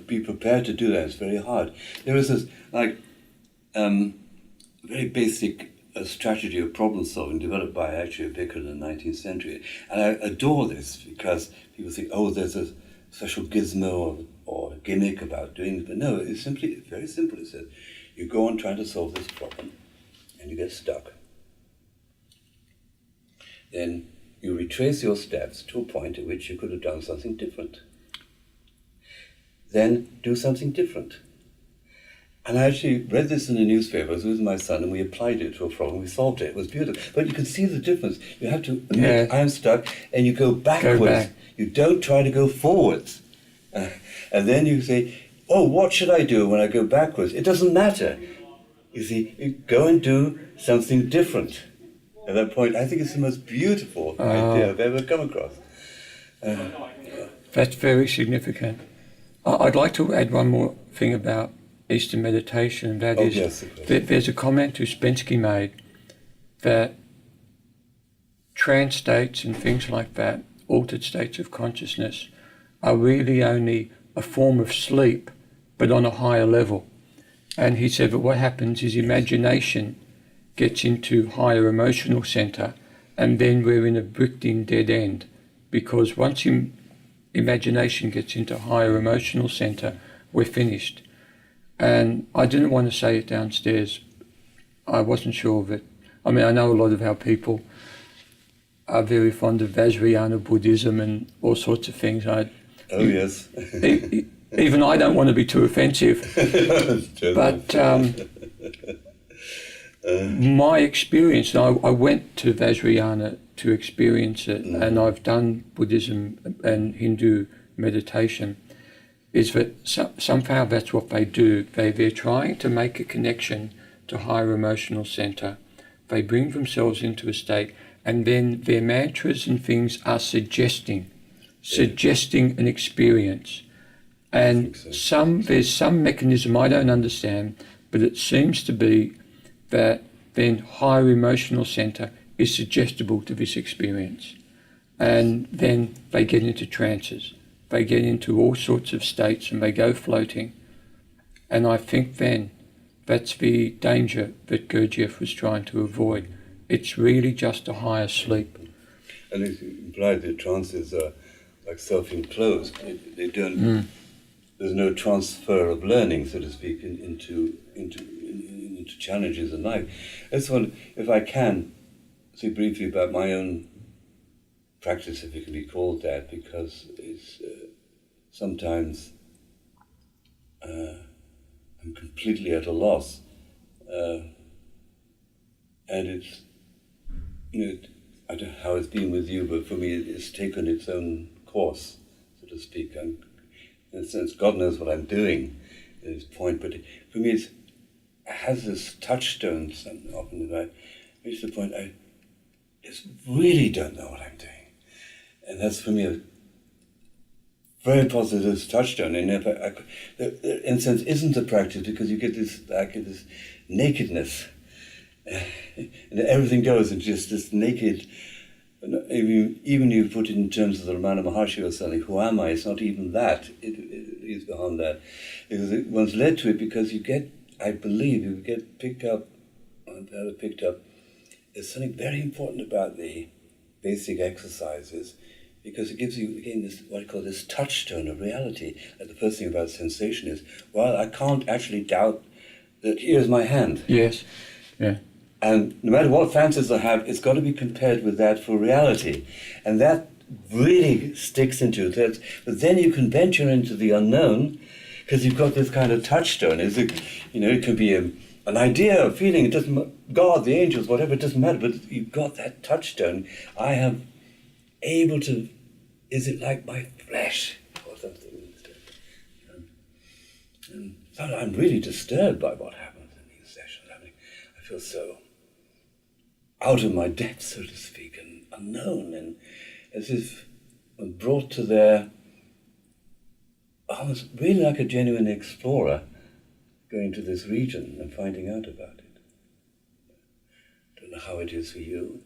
Be prepared to do that. It's very hard. There is this, very basic strategy of problem solving developed by actually a vicar in the 19th century. And I adore this because people think, oh, there's a special gizmo or gimmick about doing it. But no, it's very simple. It says, you go on trying to solve this problem and you get stuck. Then you retrace your steps to a point at which you could have done something different. Then do something different. And I actually read this in the newspaper. I was with my son and we applied it to a problem. We solved it. It was beautiful. But you can see the difference. You have to admit, I'm stuck, and you go backwards. You don't try to go forwards. And then you say, oh, what should I do when I go backwards? It doesn't matter. You see, you go and do something different. At that point, I think it's the most beautiful idea I've ever come across. That's very significant. I'd like to add one more thing about Eastern meditation, and that is there's a comment Uspensky made that trance states and things like that, altered states of consciousness, are really only a form of sleep, but on a higher level. And he said that what happens is imagination gets into higher emotional center, and then we're in a bricked-in dead end, because once imagination gets into higher emotional center, we're finished. And I didn't want to say it downstairs. I wasn't sure of it. I mean, I know a lot of our people are very fond of Vajrayana Buddhism and all sorts of things. Yes. Even I don't want to be too offensive. But my experience, I went to Vajrayana to experience it, and I've done Buddhism and Hindu meditation, is that somehow that's what they do. They're trying to make a connection to higher emotional center. They bring themselves into a state, and then their mantras and things are suggesting an experience. And there's some mechanism I don't understand, but it seems to be that then higher emotional center is suggestible to this experience. And then they get into trances. They get into all sorts of states and they go floating. And I think then that's the danger that Gurdjieff was trying to avoid. It's really just a higher sleep. And it's implied that trances are like self-enclosed. They don't. There's no transfer of learning, so to speak, into challenges in life. I just wonder if I can say briefly about my own practice, if it can be called that, because it's sometimes I'm completely at a loss, and it's, I don't know how it's been with you, but for me it's taken its own course, so to speak. In a sense, God knows what I'm doing at this point, but for me it has this touchstone often that I reach the point I just really don't know what I'm doing. And that's for me a very positive touchstone. And in a sense, isn't a practice because you get this nakedness, and everything goes into just this naked. Even you put it in terms of the Ramana Maharshi or something. Who am I? It's not even that. It is beyond that, because one's led to it because you get. I believe you get picked up. There's something very important about the basic exercises, because it gives you, again, this, what I call this touchstone of reality. And the first thing about sensation is, well, I can't actually doubt that here's my hand. Yes, yeah. And no matter what fantasies I have, it's got to be compared with that for reality. And that really sticks into it. But then you can venture into the unknown because you've got this kind of touchstone. It can be an idea, a feeling, it doesn't, God, the angels, whatever, it doesn't matter, but you've got that touchstone. I am able to, is it like my flesh or something? And so I'm really disturbed by what happens in these sessions. I feel so out of my depth, so to speak, and unknown, and as if I'm brought to there, almost really like a genuine explorer going to this region and finding out about it. I don't know how it is for you.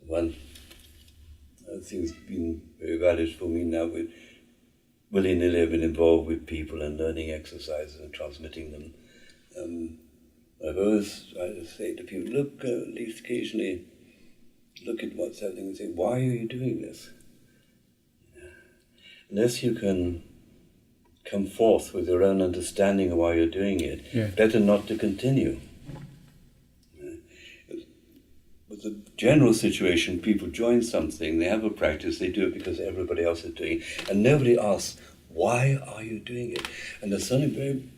One thing's been very valid for me now with willy-nilly I've been involved with people and learning exercises and transmitting them. I've always tried to say to people, look, at least occasionally, look at what's happening and say, why are you doing this? Unless you can come forth with your own understanding of why you're doing it, better not to continue. With the general situation, people join something, they have a practice, they do it because everybody else is doing it, and nobody asks, why are you doing it? And there's something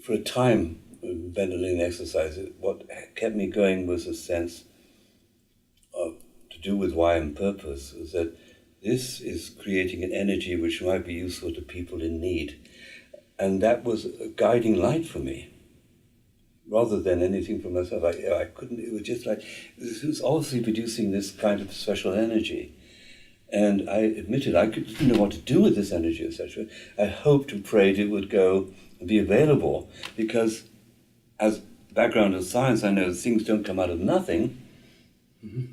for a time, Bendelin exercise, what kept me going was a sense of, to do with why and purpose, was that this is creating an energy which might be useful to people in need. And that was a guiding light for me. Rather than anything for myself, I couldn't, it was just like, it was obviously producing this kind of special energy. And I admitted I didn't know what to do with this energy, etc. I hoped and prayed it would go and be available, because as background of science, I know things don't come out of nothing. Mm-hmm.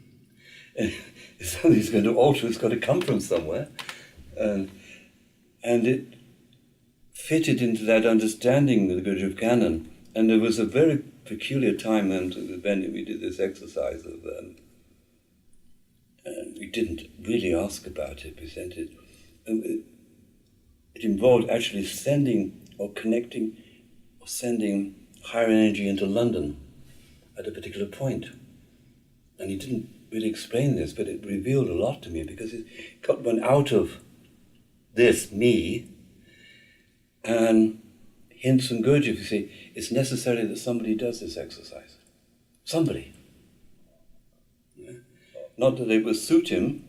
And if somebody's going to alter, it's got to come from somewhere. And it fitted into that understanding of the Gurdjieff canon. And there was a very peculiar time when we did this exercise of, and we didn't really ask about it, we sent it. It involved actually sending or connecting or sending higher energy into London at a particular point. And he didn't really explain this, but it revealed a lot to me, because it got one out of this, me, and hints from Gurdjieff, you see, it's necessary that somebody does this exercise. Somebody. Yeah. Not that it would suit him,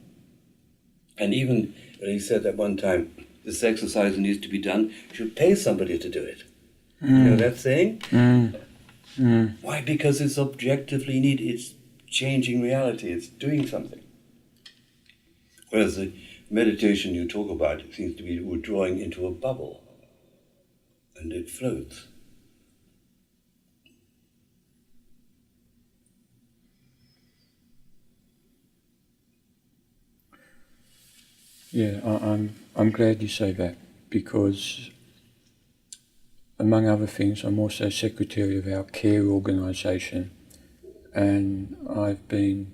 and even when he said at one time, this exercise needs to be done, you should pay somebody to do it. You know that saying? Why? Because it's objectively needed, it's changing reality, it's doing something. Whereas the meditation you talk about, it seems to be we're drawing into a bubble, and it floats. Yeah, I'm glad you say that, because among other things, I'm also secretary of our care organisation, and I've been.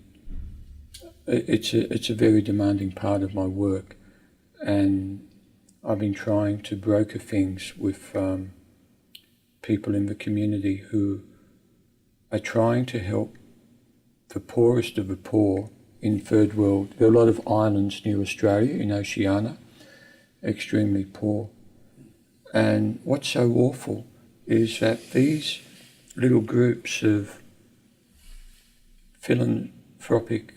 It's a very demanding part of my work, and I've been trying to broker things with people in the community who are trying to help the poorest of the poor in third world. There are a lot of islands near Australia, in Oceania, extremely poor. And what's so awful is that these little groups of philanthropic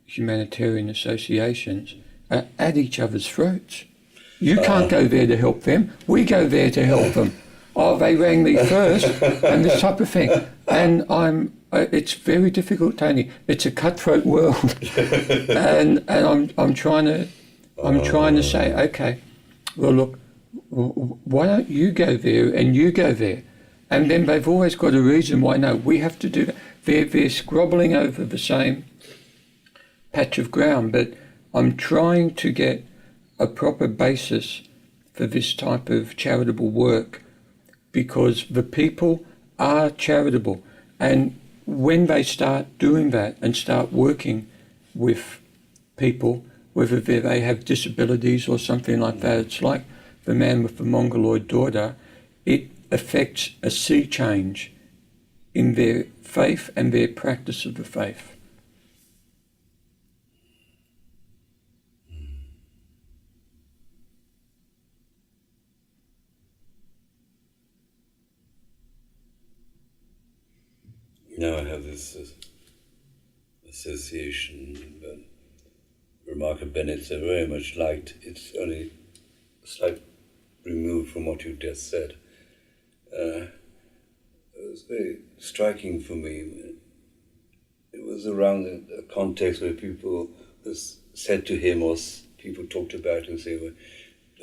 humanitarian associations are at each other's throats. You can't go there to help them, we go there to help them. Oh, they rang me first, and this type of thing. And it's very difficult, Tony. It's a cutthroat world. and I'm trying to say, okay, well look, why don't you go there and you go there? And then they've always got a reason why, no, we have to do that. They're squabbling over the same patch of ground, but I'm trying to get a proper basis for this type of charitable work, because the people are charitable. And when they start doing that and start working with people, whether they have disabilities or something like that, it's like the man with the mongoloid daughter, it affects a sea change in their faith and their practice of the faith. Now I have this association, remark of Bennett's I very much liked. It's only a slight remove from what you just said. It was very striking for me. It was around a context where people said to him, or people talked about him, say, well,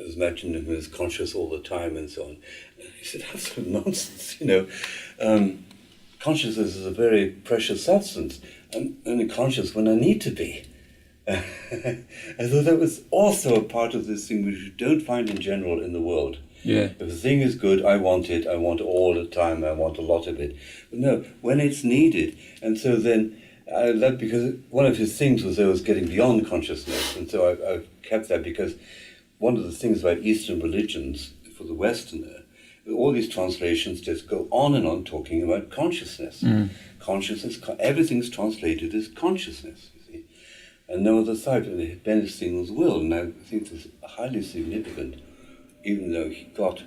was imagining him as conscious all the time and so on. And he said, absolute nonsense, Consciousness is a very precious substance. I'm only conscious when I need to be. I thought that was also a part of this thing which you don't find in general in the world. Yeah. If a thing is good, I want it all the time, I want a lot of it. But no, when it's needed. And so then, I love, because one of his things was always getting beyond consciousness, and so I kept that, because one of the things about Eastern religions, for the Westerner, all these translations just go on and on talking about consciousness. Consciousness, everything's translated as consciousness, you see. And no other side. And Bennett's thing was will, and I think it's highly significant, even though he got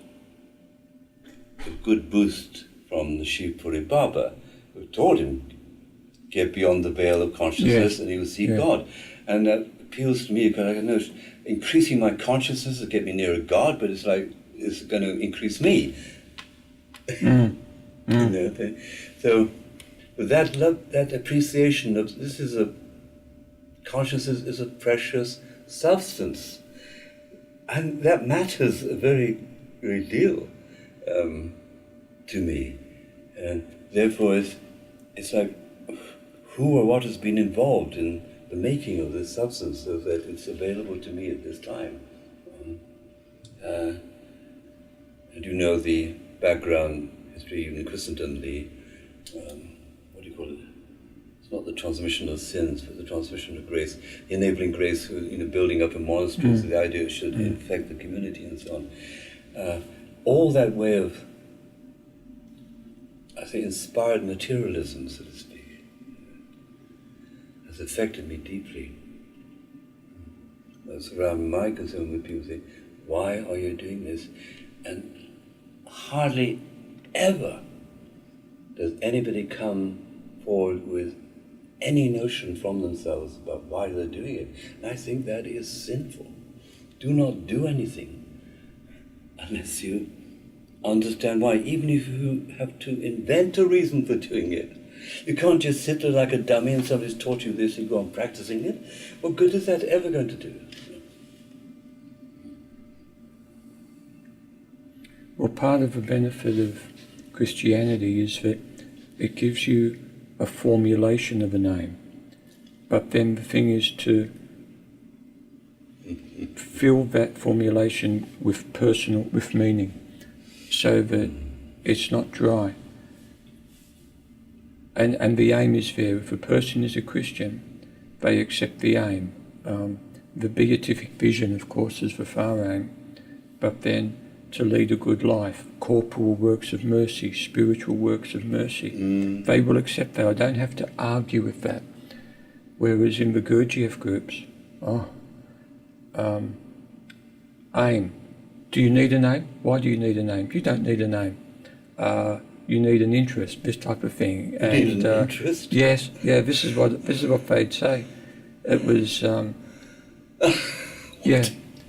a good boost from the Shiv Puri Baba, who taught him get beyond the veil of consciousness, and he would see God. And that appeals to me, because I know increasing my consciousness will get me nearer God, but it's like, it's going to increase me. So with that love, that appreciation of consciousness is a precious substance, and that matters a very great deal to me, and therefore it's like who or what has been involved in the making of this substance so that it's available to me at this time. And you know the background history, even in Christendom, what do you call it? It's not the transmission of sins, but the transmission of grace, the enabling grace, building up a monastery, so the idea it should infect the community and so on. All that way of, I think, inspired materialism, so to speak, has affected me deeply. That's around my concern with people say, why are you doing this? And hardly ever does anybody come forward with any notion from themselves about why they're doing it. And I think that is sinful. Do not do anything unless you understand why, even if you have to invent a reason for doing it. You can't just sit there like a dummy and somebody's taught you this and you go on practicing it. What good is that ever going to do? Well, part of the benefit of Christianity is that it gives you a formulation of a name. But then the thing is to fill that formulation with with meaning, so that it's not dry. And the aim is there. If a person is a Christian, they accept the aim. The beatific vision, of course, is the far aim, but then to lead a good life, corporal works of mercy, spiritual works of mercy. They will accept that. I don't have to argue with that. Whereas in the Gurdjieff groups, aim. Do you need a name? Why do you need a name? You don't need a name. You need an interest, this type of thing. You need an interest? Yes, yeah, this is what they'd say. It was,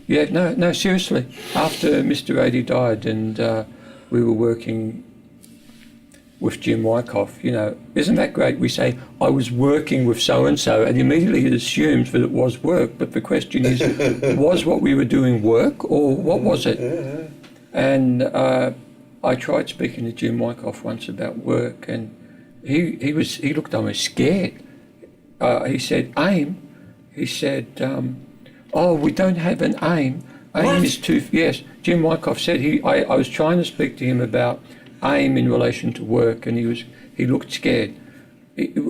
Yeah, no, seriously. After Mr. Adie died and we were working with Jim Wyckoff, isn't that great? We say, I was working with so-and-so, and immediately it assumes that it was work, but the question is, was what we were doing work, or what was it? And I tried speaking to Jim Wyckoff once about work, and he looked at me scared. He said, aim? He said, we don't have an aim. Aim is too... Yes, Jim Wyckoff said I was trying to speak to him about aim in relation to work, and he looked scared.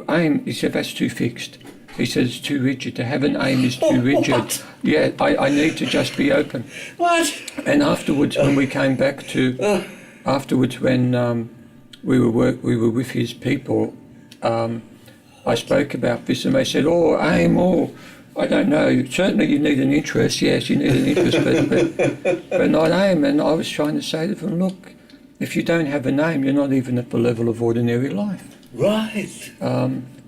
Aim, he said, that's too fixed. He said it's too rigid. To have an aim is too rigid. What? Yeah, I need to just be open. What? And afterwards, when we came back to, afterwards when we were with his people, I spoke about this, and they said, "Oh, aim, oh, I don't know. Certainly, you need an interest. Yes, you need an interest, but not aim." And I was trying to say to them, "Look, if you don't have a name, you're not even at the level of ordinary life. Right.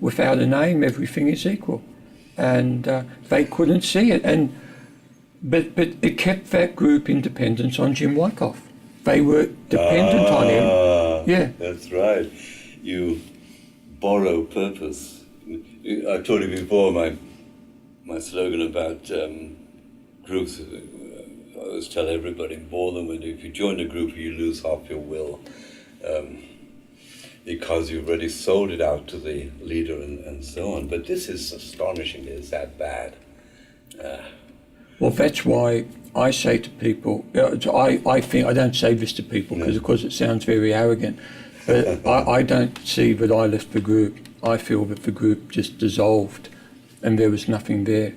Without a name, everything is equal." And they couldn't see it. But it kept that group independence on Jim Wyckoff. They were dependent on him. Yeah. That's right. You borrow purpose. I told you before my slogan about groups. I always tell everybody, more than when if you join a group, you lose half your will. Because you've already sold it out to the leader and so on. But this is astonishing. It's that bad. Well, that's why I say to people, I think, I don't say this to people because of course it sounds very arrogant, but I don't see that I left the group. I feel that the group just dissolved and there was nothing there.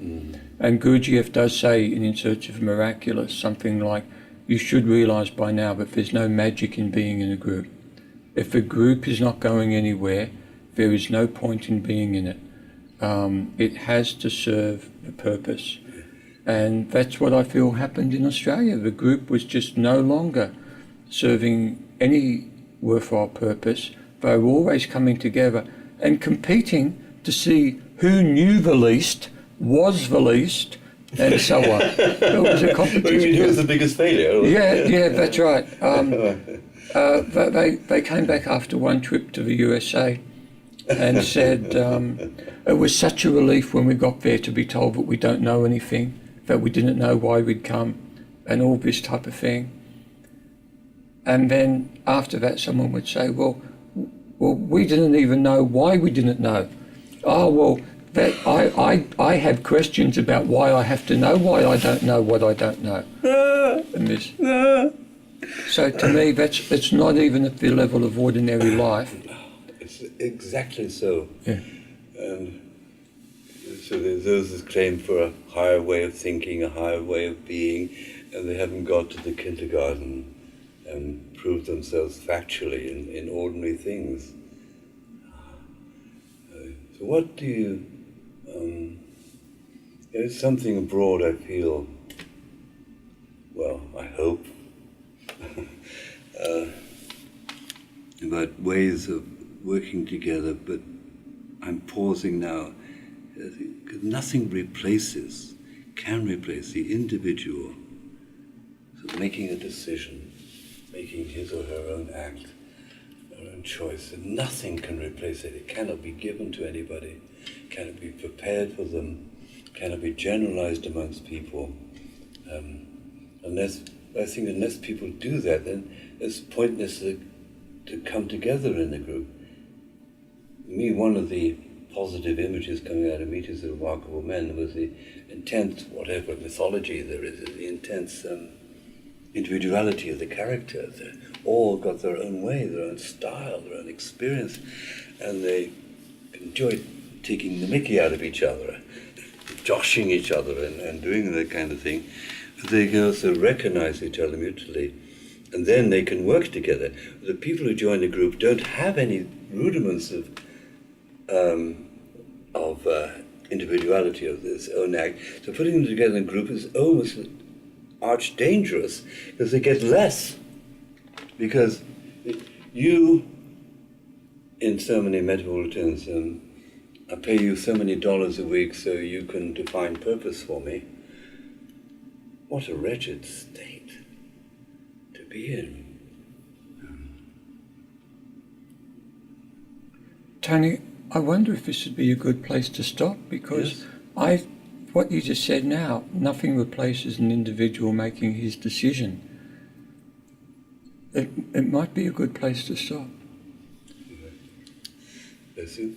And Gurdjieff does say in Search of the Miraculous something like, you should realise by now that there's no magic in being in a group. If a group is not going anywhere, there is no point in being in it. It has to serve a purpose. And that's what I feel happened in Australia. The group was just no longer serving any worthwhile purpose. They were always coming together and competing to see who knew the least, was the least, and so on. It was a competition. Who was the biggest failure? Yeah, that's right. They came back after one trip to the USA and said it was such a relief when we got there to be told that we don't know anything, that we didn't know why we'd come, and all this type of thing. And then after that, someone would say, well, we didn't even know why we didn't know. Oh, well, that I have questions about why I have to know why I don't know what I don't know. And this. So to me, that's not even at the level of ordinary life. It's exactly so. Yeah. So there's those that claim for a higher way of thinking, a higher way of being, and they haven't got to the kindergarten and proved themselves factually in ordinary things. So what do you... there's something abroad I feel, well, I hope, about ways of working together, but I'm pausing now. Because nothing can replace the individual. So making a decision, making his or her own act, her own choice, and nothing can replace it. It cannot be given to anybody, cannot be prepared for them, cannot be generalized amongst people. Unless people do that, then it's pointless to come together in the group. For me, one of the positive images coming out of Meetings of Remarkable Men was the intense, whatever mythology there is, the intense individuality of the characters. They all got their own way, their own style, their own experience, and they enjoyed taking the mickey out of each other, joshing each other and doing that kind of thing. But they can also recognize each other mutually, and then they can work together. The people who join the group don't have any rudiments of individuality of this own act. So putting them together in a group is almost arch dangerous because they get less. Because you, in so many metaphorical terms, I pay you so many dollars a week so you can define purpose for me. What a wretched state to be in. Tony, I wonder if this would be a good place to stop, because Yes. what you just said now, nothing replaces an individual making his decision. It might be a good place to stop. Bless you.